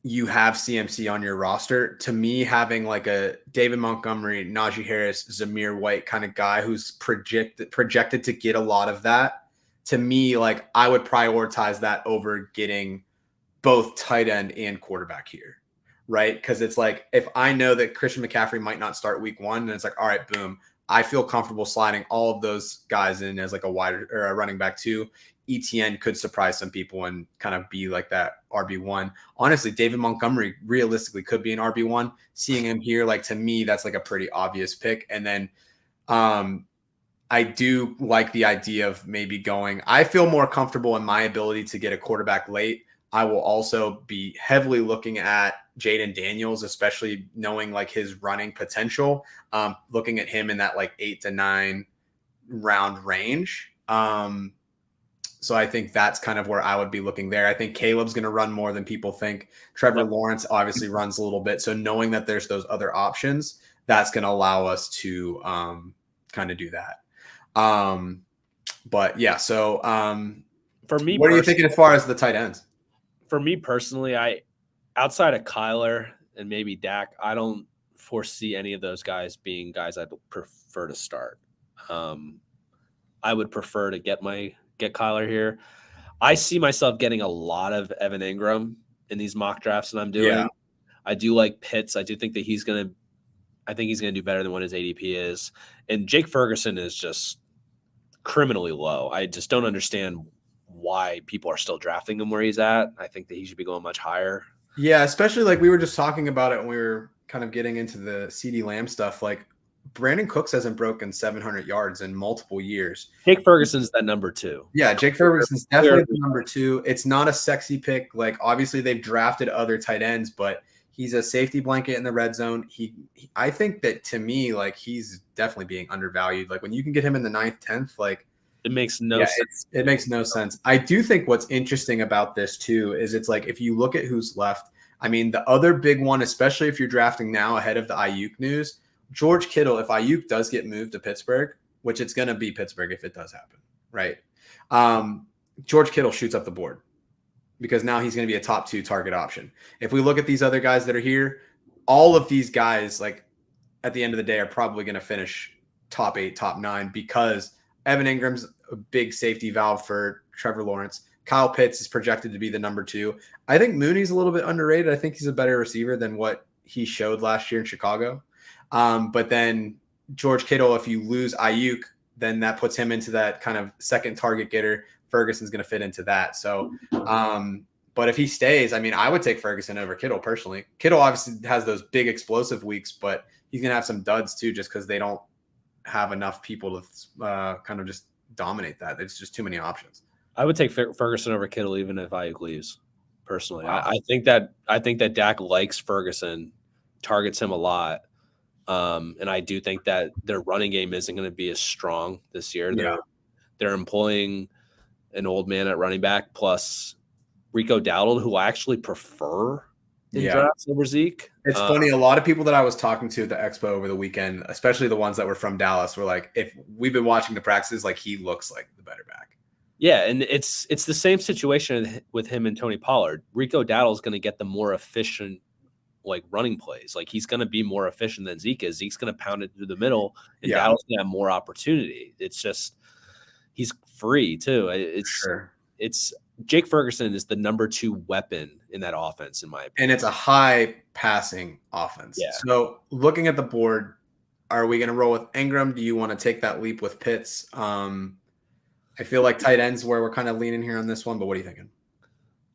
you have CMC on your roster, to me, having like a David Montgomery, Najee Harris, Zamir White kind of guy who's projected to get a lot of that, to me, like I would prioritize that over getting both tight end and quarterback here, right? Because it's like, if I know that Christian McCaffrey might not start week 1, then it's like, all right, boom, I feel comfortable sliding all of those guys in as like a wide or a running back 2. ETN could surprise some people and kind of be like that RB1. Honestly, David Montgomery realistically could be an RB1. Seeing him here, like to me, that's like a pretty obvious pick. And then I do like the idea of maybe going, I feel more comfortable in my ability to get a quarterback late. I will also be heavily looking at Jaden Daniels, especially knowing like his running potential, looking at him in that like 8 to 9 round range. So I think that's kind of where I would be looking there. I think Caleb's going to run more than people think. Trevor Lawrence obviously runs a little bit. So knowing that there's those other options, that's going to allow us to kind of do that. But yeah, so for me, what are you thinking as far as the tight ends? For me personally, outside of Kyler and maybe Dak, I don't foresee any of those guys being guys I'd prefer to start. I would prefer to get Kyler here. I see myself getting a lot of Evan Ingram in these mock drafts that I'm doing. Yeah. I do like Pitts. I do think that I think he's gonna do better than what his ADP is. And Jake Ferguson is just criminally low. I just don't understand why people are still drafting him where he's at. I think that he should be going much higher. Yeah, especially like we were just talking about it when we were kind of getting into the CeeDee Lamb stuff. Like Brandon Cooks hasn't broken 700 yards in multiple years. Jake Ferguson's that number 2. Yeah, Jake Ferguson's definitely the number 2. It's not a sexy pick. Like obviously they've drafted other tight ends, but he's a safety blanket in the red zone. I think that to me, like he's definitely being undervalued. Like when you can get him in the 9th, 10th, like it makes no sense. It makes no sense. I do think what's interesting about this too is it's like if you look at who's left, I mean, the other big one, especially if you're drafting now ahead of the Ayuk news, George Kittle, if Ayuk does get moved to Pittsburgh, which it's going to be Pittsburgh if it does happen, right? George Kittle shoots up the board because now he's going to be a top 2 target option. If we look at these other guys that are here, all of these guys, like at the end of the day, are probably going to finish top 8, top 9 because Evan Ingram's a big safety valve for Trevor Lawrence. Kyle Pitts is projected to be the number 2. I think Mooney's a little bit underrated. I think he's a better receiver than what he showed last year in Chicago. But then George Kittle, if you lose Ayuk, then that puts him into that kind of second target getter. Ferguson's going to fit into that. So, but if he stays, I mean, I would take Ferguson over Kittle personally. Kittle obviously has those big explosive weeks, but he's going to have some duds too, just because they don't have enough people to kind of just dominate that. There's just too many options. I would take Ferguson over Kittle even if Ayuk leaves. Personally, wow. I think that Dak likes Ferguson, targets him a lot. And I do think that their running game isn't going to be as strong this year. They're employing an old man at running back plus Rico Dowdle, who I actually prefer in drafts over Zeke. It's funny. A lot of people that I was talking to at the expo over the weekend, especially the ones that were from Dallas, were like, if we've been watching the practices, like he looks like the better back. Yeah, and it's the same situation with him and Tony Pollard. Rico Dowdle is going to get the more efficient like running plays. Like he's going to be more efficient than Zeke is. Zeke's going to pound it through the middle, and Dowdle's going to have more opportunity. It's just he's free too. It's Jake Ferguson is the number 2 weapon in that offense, in my opinion. And it's a high passing offense. Yeah. So looking at the board, are we going to roll with Ingram? Do you want to take that leap with Pitts? I feel like tight ends where we're kind of leaning here on this one, but what are you thinking?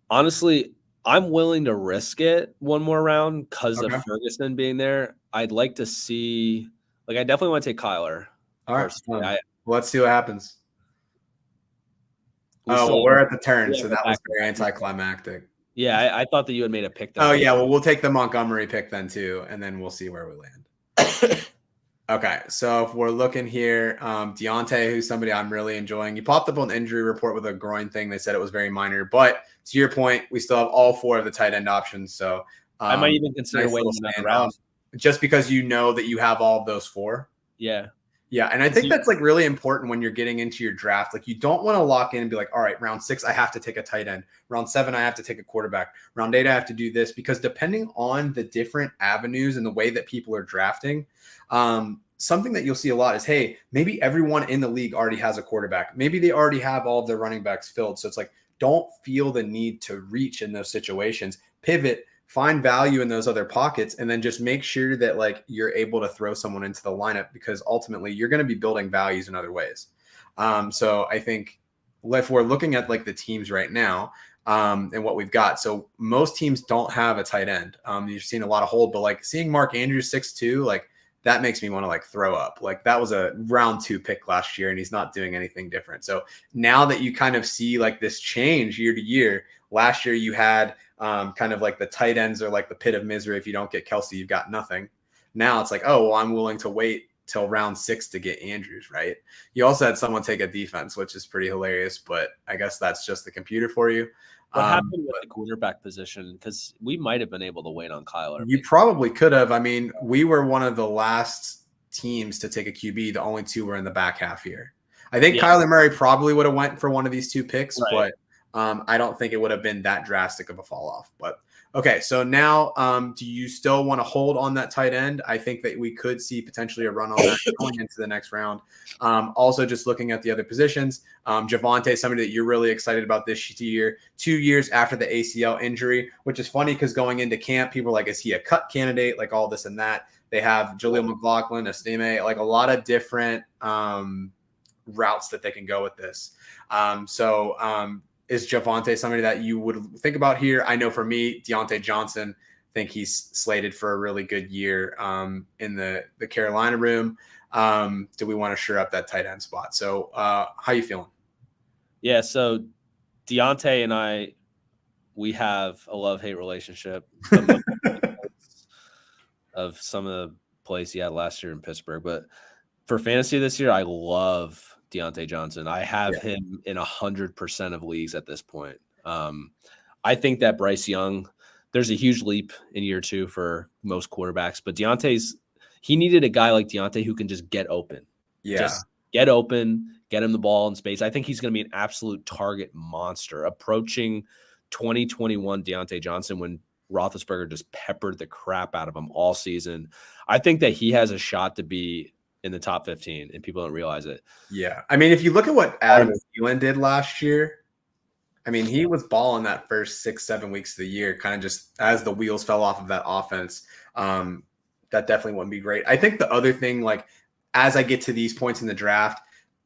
Honestly, I'm willing to risk it one more round because of Ferguson being there. I'd like to see, like, I definitely want to take Kyler. All right. Let's see what happens. We're at the turn, so that was very anticlimactic. Yeah, I thought that you had made a pick. Well, we'll take the Montgomery pick then too, and then we'll see where we land. Okay, so if we're looking here, Deontay, who's somebody I'm really enjoying. He popped up on the injury report with a groin thing. They said it was very minor, but to your point, we still have all 4 of the tight end options. So I might even consider waiting another round, just because you know that you have all of those 4. Yeah. Yeah, and I think that's like really important when you're getting into your draft. Like you don't want to lock in and be like, all right, round 6, I have to take a tight end. Round 7, I have to take a quarterback. Round 8, I have to do this, because depending on the different avenues and the way that people are drafting, something that you'll see a lot is, hey, maybe everyone in the league already has a quarterback. Maybe they already have all of their running backs filled. So it's like, don't feel the need to reach in those situations. Pivot, find value in those other pockets, and then just make sure that like you're able to throw someone into the lineup, because ultimately you're going to be building values in other ways. So I think if we're looking at like the teams right now and what we've got, so most teams don't have a tight end. You've seen a lot of hold, but like seeing Mark Andrews 6'2", like that makes me want to like throw up. Like that was a round 2 pick last year and he's not doing anything different. So now that you kind of see like this change year to year, last year you had kind of like the tight ends are like the pit of misery. If you don't get Kelce, you've got nothing. Now it's like, oh, well, I'm willing to wait till round 6 to get Andrews, right? You also had someone take a defense, which is pretty hilarious, but I guess that's just the computer for you. What happened with the quarterback position? Because we might have been able to wait on Kyler. You probably could have. I mean, we were one of the last teams to take a QB. The only 2 were in the back half here. I think Kyler Murray probably would have went for one of these 2 picks, right. But I don't think it would have been that drastic of a fall off. But okay, so now do you still want to hold on that tight end? I think that we could see potentially a run on that going into the next round. Also, just looking at the other positions, Javonte, somebody that you're really excited about this year, 2 years after the ACL injury, which is funny because going into camp, people are like, is he a cut candidate? Like all this and that. They have Jaleel McLaughlin, Estime, like a lot of different routes that they can go with this. Is Javonte somebody that you would think about here? I know for me, Deontay Johnson, I think he's slated for a really good year in the Carolina room. Do we want to shore up that tight end spot? So how you feeling? Yeah, so Deontay and I, we have a love-hate relationship of some of the plays he had last year in Pittsburgh. But for fantasy this year, I love Deontay Johnson. I have him in 100% of leagues at this point. I think that Bryce Young, there's a huge leap in year 2 for most quarterbacks, but he needed a guy like Deontay who can just get open. Yeah. Just get open, get him the ball in space. I think he's going to be an absolute target monster approaching 2021 Deontay Johnson when Roethlisberger just peppered the crap out of him all season. I think that he has a shot to be in the top 15 and people don't realize it. Yeah. I mean, if you look at what Adam Thielen did last year, I mean, he was balling that first 6-7 weeks of the year, kind of just as the wheels fell off of that offense. That definitely wouldn't be great. I think the other thing, like as I get to these points in the draft,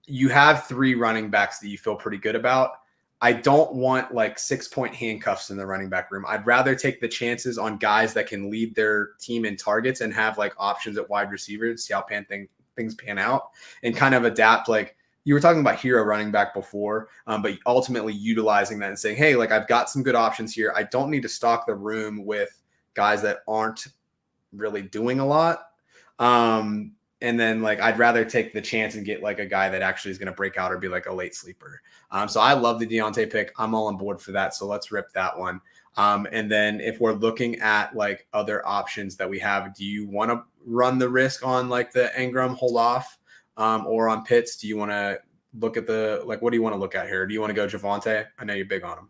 you have 3 running backs that you feel pretty good about. I don't want like 6-point handcuffs in the running back room. I'd rather take the chances on guys that can lead their team in targets and have like options at wide receiver to see how things pan out and kind of adapt. Like you were talking about hero running back before, but ultimately utilizing that and saying, hey, like I've got some good options here. I don't need to stock the room with guys that aren't really doing a lot. And then like I'd rather take the chance and get like a guy that actually is going to break out or be like a late sleeper. So I love the Deontay pick. I'm all on board for that. So let's rip that one. And then if we're looking at like other options that we have, do you want to run the risk on like the Engram hold off or on Pitts? Do you want to look at what do you want to look at here? Do you want to go Javonte? I know you're big on him.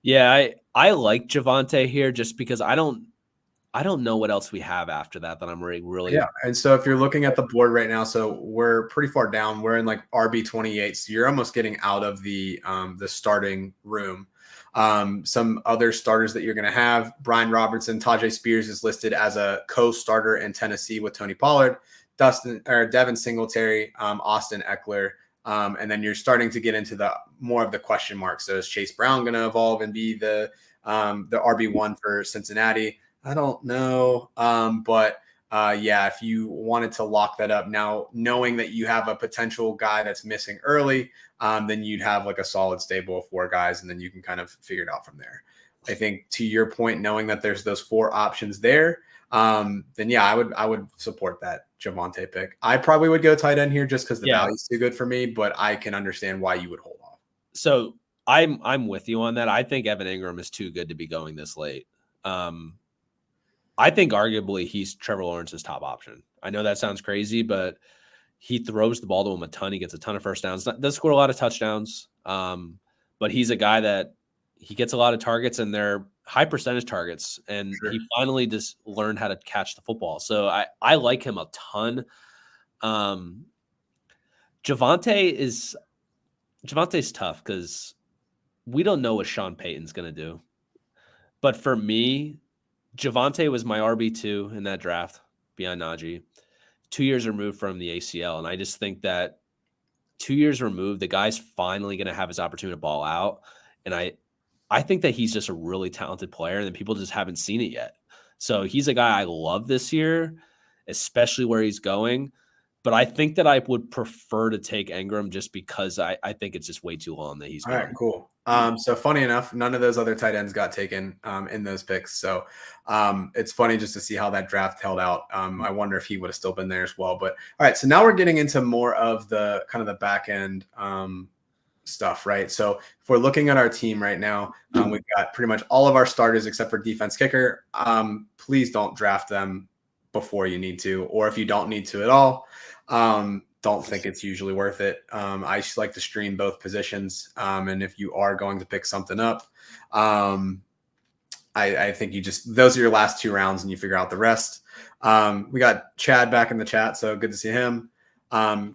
Yeah, I like Javonte here just because I don't know what else we have after that I'm really. Yeah. And so if you're looking at the board right now, so we're pretty far down. We're in like RB 28. So you're almost getting out of the starting room. Some other starters that you're going to have, Brian Robertson, Tajay Spears is listed as a co-starter in Tennessee with Tony Pollard, Devin Singletary, Austin Eckler. And then you're starting to get into the more of the question marks. So is Chase Brown going to evolve and be the RB1 for Cincinnati? I don't know. Yeah, if you wanted to lock that up now, knowing that you have a potential guy that's missing early, then you'd have like a solid stable of 4 guys, and then you can kind of figure it out from there. I think to your point, knowing that there's those 4 options there, then yeah, I would support that Javonte pick. I probably would go tight end here just because the value's too good for me, but I can understand why you would hold off. So I'm with you on that. I think Evan Engram is too good to be going this late. I think arguably he's Trevor Lawrence's top option. I know that sounds crazy, but he throws the ball to him a ton. He gets a ton of first downs. Does score a lot of touchdowns, but he's a guy that he gets a lot of targets, and they're high percentage targets. And he finally just learned how to catch the football. So I like him a ton. Javonte's tough because we don't know what Sean Payton's going to do. But for me, Javonte was my RB2 in that draft behind Najee, 2 years removed from the ACL. And I just think that 2 years removed, the guy's finally going to have his opportunity to ball out. And I think that he's just a really talented player, and people just haven't seen it yet. So he's a guy I love this year, especially where he's going. But I think that I would prefer to take Engram just because I think it's just way too long that he's All gone. right, cool. So funny enough, none of those other tight ends got taken in those picks. So it's funny just to see how that draft held out. I wonder if he would have still been there as well. But all right, so now we're getting into more of the kind of the back end stuff, right? So if we're looking at our team right now, we've got pretty much all of our starters except for defense kicker. Please don't draft them before you need to, or if you don't need to at all. Don't think it's usually worth it. I just like to stream both positions. And if you are going to pick something up, I think those are your last 2 rounds and you figure out the rest. We got Chad back in the chat, so good to see him.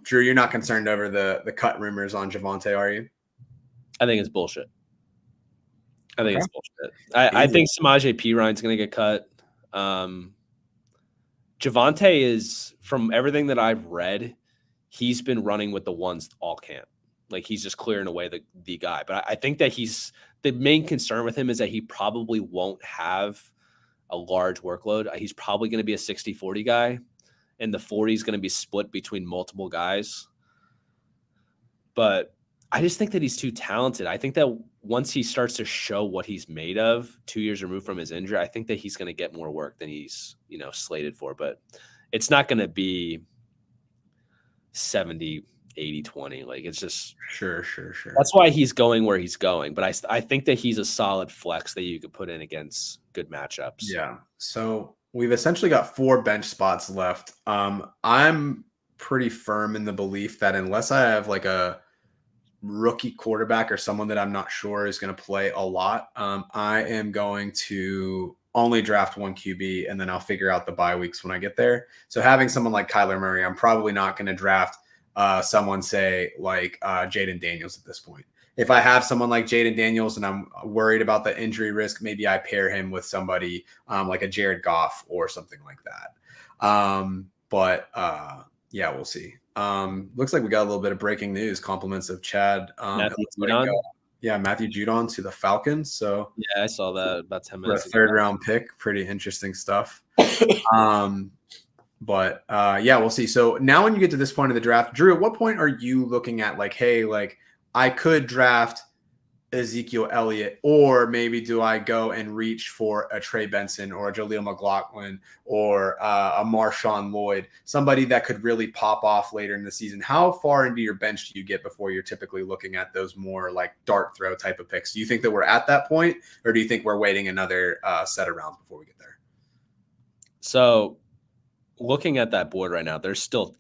Drew, you're not concerned over the cut rumors on Javonte, are you? I think it's bullshit. It's bullshit. I think Samaje Perine's going to get cut. Javonte is, from everything that I've read, he's been running with the ones all camp. Like, he's just clearing away the guy. But I think that the main concern with him is that he probably won't have a large workload. He's probably going to be a 60-40 guy, and the 40 is going to be split between multiple guys. But I just think that he's too talented. I think that once he starts to show what he's made of 2 years removed from his injury, I think that he's going to get more work than he's, slated for. But it's not going to be 70, 80, 20. Like, it's just sure. That's why he's going where he's going. But I think that he's a solid flex that you could put in against good matchups. Yeah. So we've essentially got 4 bench spots left. I'm pretty firm in the belief that unless I have like a rookie quarterback or someone that I'm not sure is going to play a lot, I am going to only draft 1 QB, and then I'll figure out the bye weeks when I get there. So having someone like Kyler Murray, I'm probably not going to draft someone, say, like Jaden Daniels at this point. If I have someone like Jaden Daniels and I'm worried about the injury risk, maybe I pair him with somebody like a Jared Goff or something like that. But yeah, we'll see. Looks like we got a little bit of breaking news. Compliments of Chad. Matthew Judon. Matthew Judon to the Falcons. So yeah, I saw that about 10 minutes ago. 3rd round pick. Pretty interesting stuff. But yeah, we'll see. So now when you get to this point of the draft, Drew, at what point are you looking at like, hey, like I could draft Ezekiel Elliott, or maybe do I go and reach for a Trey Benson or a Jaleel McLaughlin or a Marshawn Lloyd, somebody that could really pop off later in the season? How far into your bench do you get before you're typically looking at those more like dart throw type of picks? Do you think that we're at that point, or do you think we're waiting another set of rounds before we get there? So looking at that board right now, there's still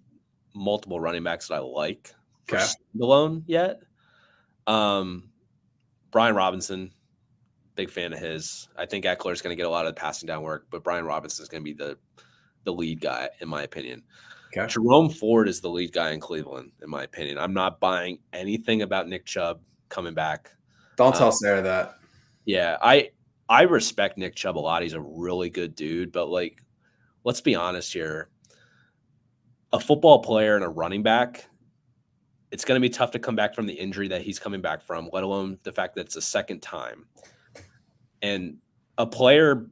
multiple running backs that I like for standalone yet. Brian Robinson, big fan of his. I think Eckler is going to get a lot of the passing down work, but Brian Robinson is going to be the lead guy, in my opinion. Okay. Jerome Ford is the lead guy in Cleveland, in my opinion. I'm not buying anything about Nick Chubb coming back. Don't tell Sarah that. Yeah, I respect Nick Chubb a lot. He's a really good dude, but like, let's be honest here. A football player and a running back, it's going to be tough to come back from the injury that he's coming back from, let alone the fact that it's a second time. And a player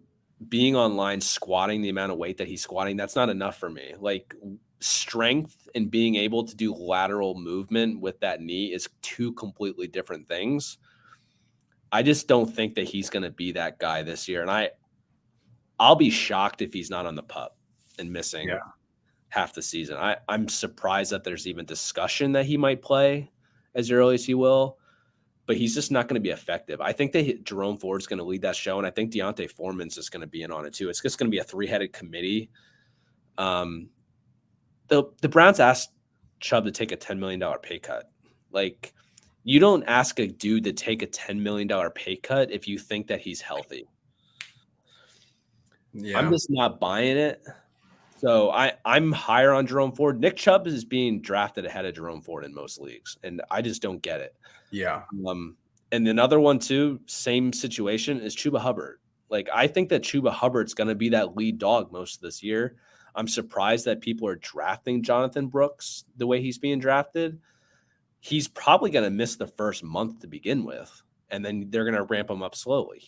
being online squatting the amount of weight that he's squatting, that's not enough for me. Like, strength and being able to do lateral movement with that knee is 2 completely different things. I just don't think that he's going to be that guy this year. And I'll be shocked if he's not on the PUP and missing half the season. I'm surprised that there's even discussion that he might play as early as he will, but he's just not going to be effective. I think that Jerome Ford's going to lead that show, and I think Deontay Foreman's just going to be in on it too. It's just going to be a 3-headed committee. The Browns asked Chubb to take a $10 million pay cut. Like, you don't ask a dude to take a $10 million pay cut if you think that he's healthy. Yeah. I'm just not buying it. So I'm higher on Jerome Ford. Nick Chubb is being drafted ahead of Jerome Ford in most leagues, and I just don't get it. Yeah. And another one too, same situation, is Chuba Hubbard. Like, I think that Chuba Hubbard's going to be that lead dog most of this year. I'm surprised that people are drafting Jonathan Brooks the way he's being drafted. He's probably going to miss the first month to begin with, and then they're going to ramp him up slowly.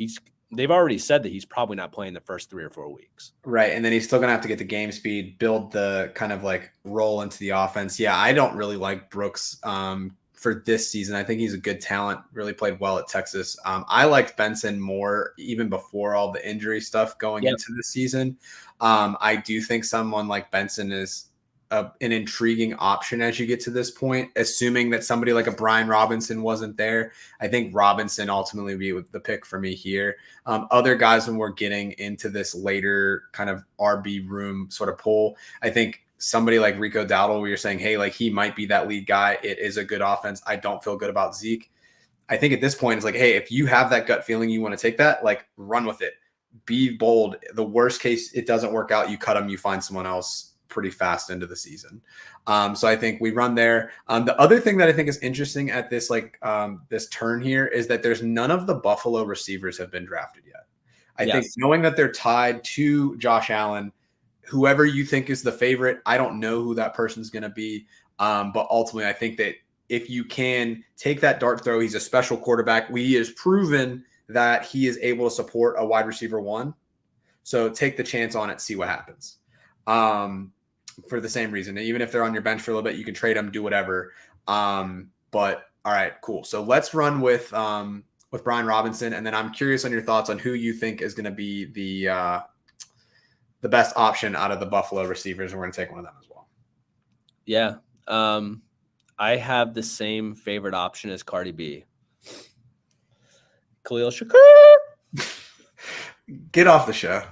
they've already said that he's probably not playing the first 3 or 4 weeks. Right. And then he's still going to have to get the game speed, build the kind of like roll into the offense. Yeah, I don't really like Brooks for this season. I think he's a good talent, really played well at Texas. I liked Benson more even before all the injury stuff going into this season. I do think someone like Benson is an intriguing option as you get to this point, assuming that somebody like a Brian Robinson wasn't there. I think Robinson ultimately would be the pick for me here. Other guys, when we're getting into this later kind of RB room sort of pull, I think somebody like Rico Dowdle, where you're saying, hey, like he might be that lead guy. It is a good offense. I don't feel good about Zeke. I think at this point it's like, hey, if you have that gut feeling you want to take that, like run with it. Be bold. The worst case, it doesn't work out. You cut them, you find someone else pretty fast into the season. So I think we run there. The other thing that I think is interesting at this, like this turn here, is that there's none of the Buffalo receivers have been drafted yet. I think knowing that they're tied to Josh Allen, whoever you think is the favorite, I don't know who that person's going to be. But ultimately, I think that if you can take that dart throw, he's a special quarterback. He has proven that he is able to support a wide receiver 1. So take the chance on it, see what happens. For the same reason, even if they're on your bench for a little bit, you can trade them, do whatever. But all right, cool. So let's run with Brian Robinson, and then I'm curious on your thoughts on who you think is going to be the best option out of the Buffalo receivers, and we're going to take one of them as well. Yeah, I have the same favorite option as Cardi B. Khalil Shakir. Get off the show.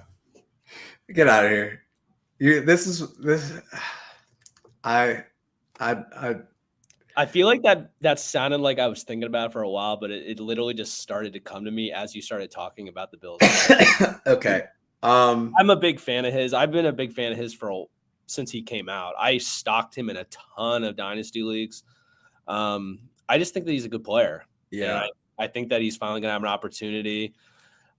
Get out of here. I feel like that sounded like I was thinking about it for a while, but it literally just started to come to me as you started talking about the Bills. Okay. I'm a big fan of his. I've been a big fan of his since he came out. I stocked him in a ton of dynasty leagues. I just think that he's a good player. Yeah. I think that he's finally going to have an opportunity.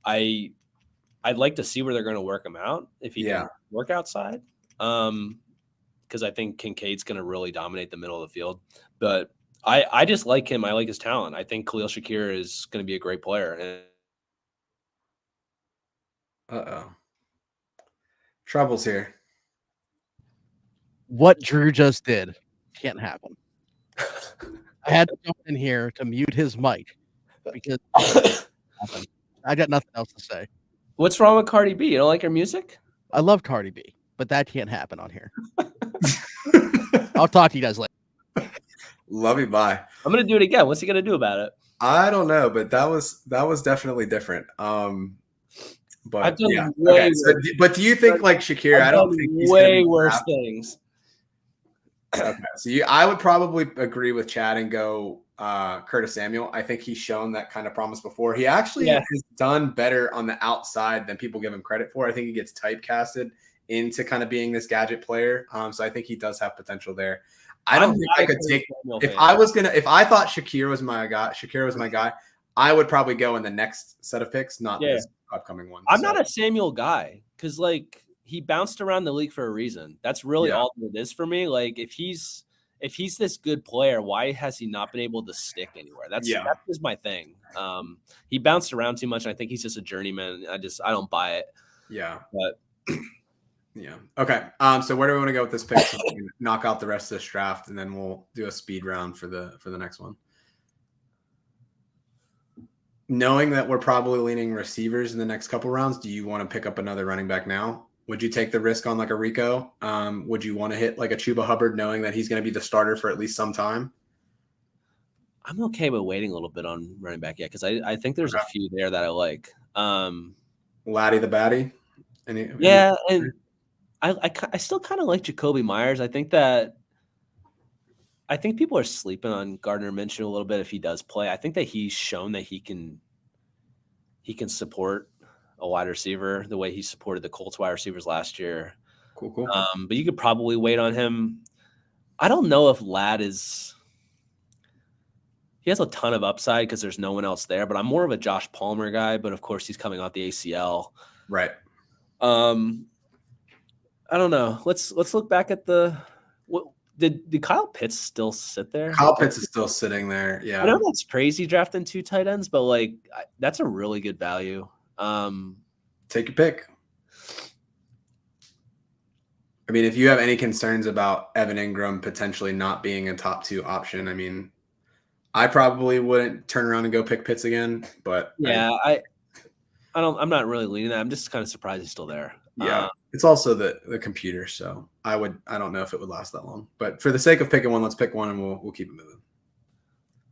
I'd like to see where they're going to work him out if he can work outside. Because I think Kincaid's going to really dominate the middle of the field. But I just like him. I like his talent. I think Khalil Shakir is going to be a great player. Uh-oh. Trouble's here. What Drew just did can't happen. I had to jump in here to mute his mic because I got nothing else to say. What's wrong with Cardi B? You don't like her music? I love Cardi B, but that can't happen on here. I'll talk to you guys later. Love you. Bye. I'm going to do it again. What's he going to do about it? I don't know, but that was definitely different. But I've done okay. But do you think like Shakir? I don't think he's way worse things. Okay, so I would probably agree with Chad and go Curtis Samuel. I think he's shown that kind of promise before. He actually has done better on the outside than people give him credit for. I think he gets typecasted into kind of being this gadget player. So I think he does have potential there. I don't think I could take if I thought Shakir was my guy, I would probably go in the next set of picks, not this upcoming one. I'm not a Samuel guy because like he bounced around the league for a reason. That's really all it is for me. Like if he's this good player, why has he not been able to stick anywhere? That is my thing. He bounced around too much. And I think he's just a journeyman. I don't buy it. Yeah. But yeah. Okay. So where do we want to go with this pick? So we can knock out the rest of this draft, and then we'll do a speed round for the next one. Knowing that we're probably leaning receivers in the next couple rounds, do you want to pick up another running back now? Would you take the risk on like a Rico? Would you want to hit like a Chuba Hubbard knowing that he's going to be the starter for at least some time? I'm okay with waiting a little bit on running back yet because I think there's a few there that I like. Laddie the Batty? And I still kind of like Jacoby Myers. I think people are sleeping on Gardner Minshew a little bit if he does play. I think that he's shown that he can support a wide receiver the way he supported the Colts wide receivers last year. Cool. But you could probably wait on him. I don't know if Ladd he has a ton of upside because there's no one else there, but I'm more of a Josh Palmer guy, but of course he's coming off the ACL. Right. I don't know. Let's look back at did Kyle Pitts still sit there? Kyle Pitts is still sitting there. Yeah. I know that's crazy drafting 2 tight ends, but like that's a really good value. Take your pick. I mean, if you have any concerns about Evan Ingram potentially not being a top 2 option, I mean, I probably wouldn't turn around and go pick Pitts again, but I'm not really leaning that. I'm just kind of surprised he's still there. Yeah. It's also the computer, so I don't know if it would last that long. But for the sake of picking one, let's pick one and we'll keep it moving.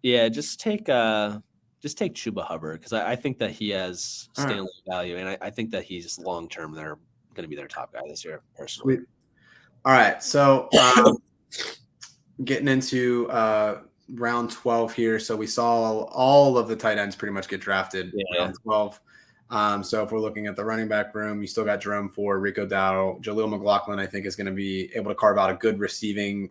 Yeah, just take Chuba Hubbard because I think that he has Stanley value, and I think that he's long term they're going to be their top guy this year, personally. Sweet. All right, so getting into round 12 here. So we saw all of the tight ends pretty much get drafted round 12. So if we're looking at the running back room, you still got Jerome Ford, Rico Dowdle, Jaleel McLaughlin. I think is going to be able to carve out a good receiving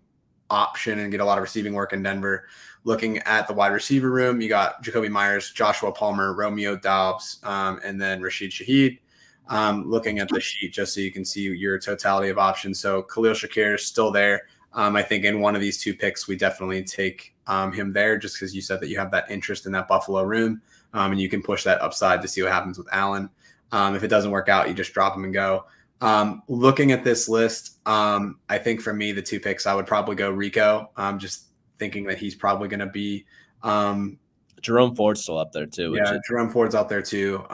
option and get a lot of receiving work in Denver. Looking at the wide receiver room, you got Jacoby Myers, Joshua Palmer, Romeo Doubs, and then Rashid Shaheed. Looking at the sheet just so you can see your totality of options. So Khalil Shakir is still there. I think in one of these 2 picks, we definitely take him there just because you said that you have that interest in that Buffalo room, and you can push that upside to see what happens with Allen. If it doesn't work out, you just drop him and go. Looking at this list, I think for me, the 2 picks, I would probably go Rico. Just thinking that he's probably going to be Jerome Ford's still up there too. Yeah, Jerome Ford's out there too.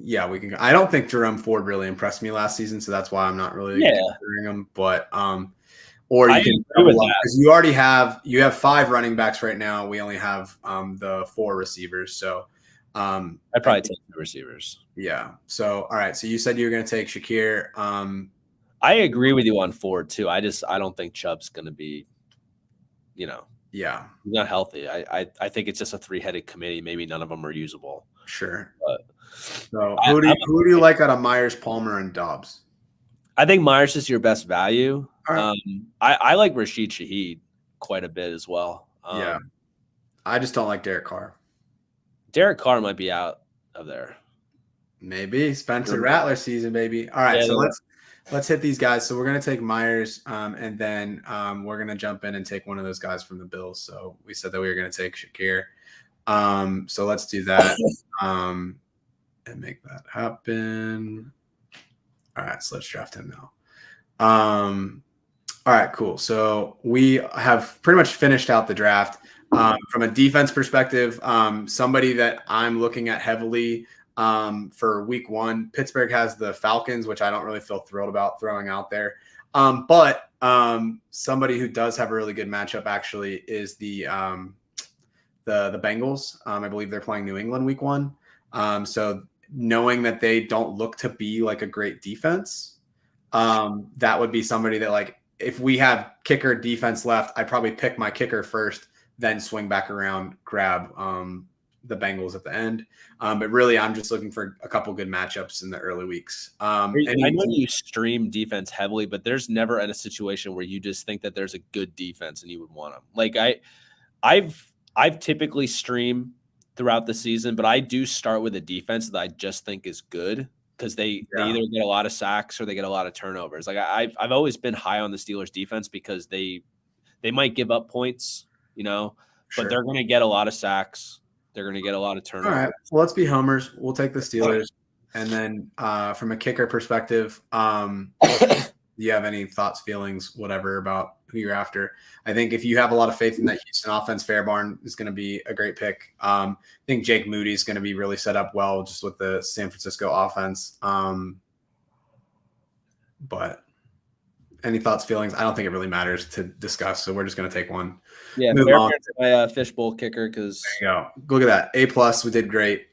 Yeah, we can. I don't think Jerome Ford really impressed me last season, so that's why I'm not really considering him. But or you can because you already have 5 running backs right now. We only have the 4 receivers, so I'd probably take the receivers. Yeah. So all right. So you said you were going to take Shakir. I agree with you on Ford too. I don't think Chubb's going to be, he's not healthy. I think it's just a 3-headed committee. Maybe none of them are usable. Sure. But so who do you like out of Myers, Palmer, and Dobbs? I think Myers is your best value. Right. I like Rashid Shaheed quite a bit as well. I just don't like Derek Carr. Derek Carr might be out of there. Maybe Spencer Rattler season, baby. All right, so let's hit these guys. So we're gonna take Myers, and then we're gonna jump in and take one of those guys from the Bills. So we said that we were gonna take Shakir. So let's do that and make that happen. All right, so let's draft him now. All right, cool. So we have pretty much finished out the draft. From a defense perspective, somebody that I'm looking at heavily for week 1, Pittsburgh has the Falcons, which I don't really feel thrilled about throwing out there. But somebody who does have a really good matchup actually is the Bengals. I believe they're playing New England week 1. So knowing that they don't look to be like a great defense, that would be somebody that, like, if we have kicker defense left, I'd probably pick my kicker first, then swing back around, grab the Bengals at the end. But really, I'm just looking for a couple good matchups in the early weeks. I know you stream defense heavily, but there's never a situation where you just think that there's a good defense and you would want them. Like I've typically stream throughout the season, but I do start with a defense that I just think is good because they either get a lot of sacks or they get a lot of turnovers. Like I've always been high on the Steelers defense because they might give up points, but they're going to get a lot of sacks. They're going to get a lot of turnovers. All right. Well, let's be homers. We'll take the Steelers. And then from a kicker perspective, do you have any thoughts, feelings, whatever about who you're after? I think if you have a lot of faith in that Houston offense, Fairbairn is going to be a great pick. I think Jake Moody is going to be really set up well just with the San Francisco offense. But any thoughts, feelings? I don't think it really matters to discuss, so we're just going to take one. Yeah, Fairbairn's my fishbowl kicker because there you go. Look at that. A+, we did great.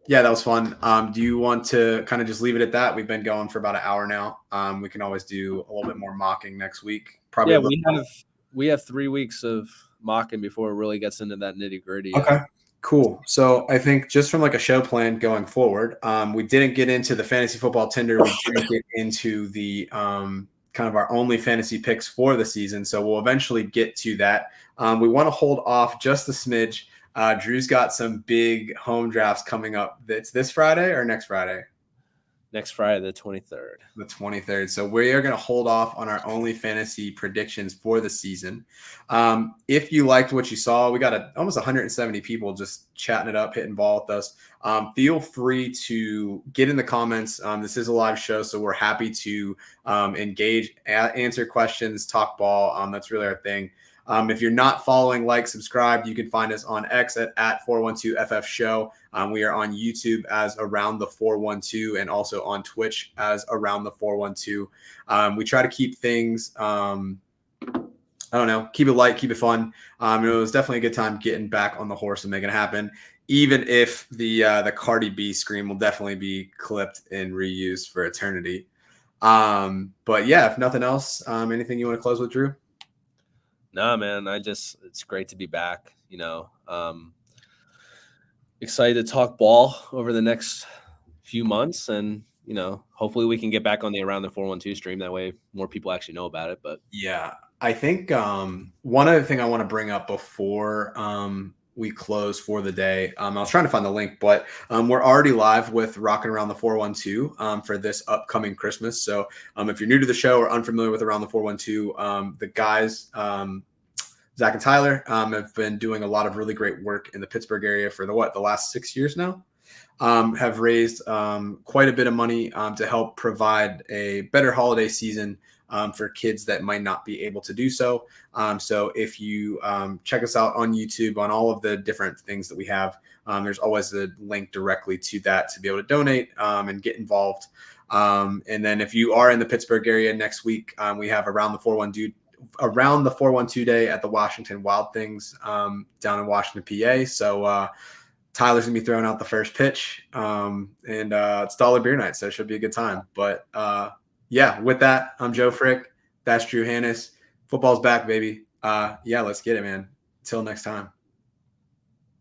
Yeah, that was fun. Do you want to kind of just leave it at that? We've been going for about an hour now. We can always do a little bit more mocking next week. Probably. Yeah, we have 3 weeks of mocking before it really gets into that nitty gritty. Okay, cool. So I think just from like a show plan going forward, we didn't get into the fantasy football Tinder. We didn't get into the kind of our only fantasy picks for the season. So we'll eventually get to that. We want to hold off just a smidge. Drew's got some big home drafts coming up. It's this Friday or next Friday? Next Friday, the 23rd. The 23rd. So we are going to hold off on our only fantasy predictions for the season. If you liked what you saw, we got almost 170 people just chatting it up, hitting ball with us. Feel free to get in the comments. This is a live show, so we're happy to engage, answer questions, talk ball. That's really our thing. If you're not following, like, subscribe, you can find us on X at 412FF Show. We are on YouTube as Around the 412 and also on Twitch as Around the 412. We try to keep things, keep it light, keep it fun. It was definitely a good time getting back on the horse and making it happen, even if the Cardi B scream will definitely be clipped and reused for eternity. But yeah, if nothing else, anything you want to close with, Drew? No, man, it's great to be back, excited to talk ball over the next few months, and, hopefully we can get back on the Around the 412 stream. That way more people actually know about it. But yeah, I think one other thing I want to bring up before we close for the day. I was trying to find the link, but we're already live with Rocking Around the 412 for this upcoming Christmas. So if you're new to the show or unfamiliar with Around the 412, the guys, Zach and Tyler, have been doing a lot of really great work in the Pittsburgh area for the last 6 years now. Have raised quite a bit of money to help provide a better holiday season for kids that might not be able to do so. So if you check us out on YouTube, on all of the different things that we have, there's always a link directly to that to be able to donate and get involved. And then if you are in the Pittsburgh area next week, we have Around the 412 day at the Washington Wild Things down in Washington, PA. So Tyler's gonna be throwing out the first pitch, and it's dollar beer night, so it should be a good time. But yeah, with that, I'm Joe Frick. That's Drew Hannes. Football's back, baby. Yeah, let's get it, man. Until next time.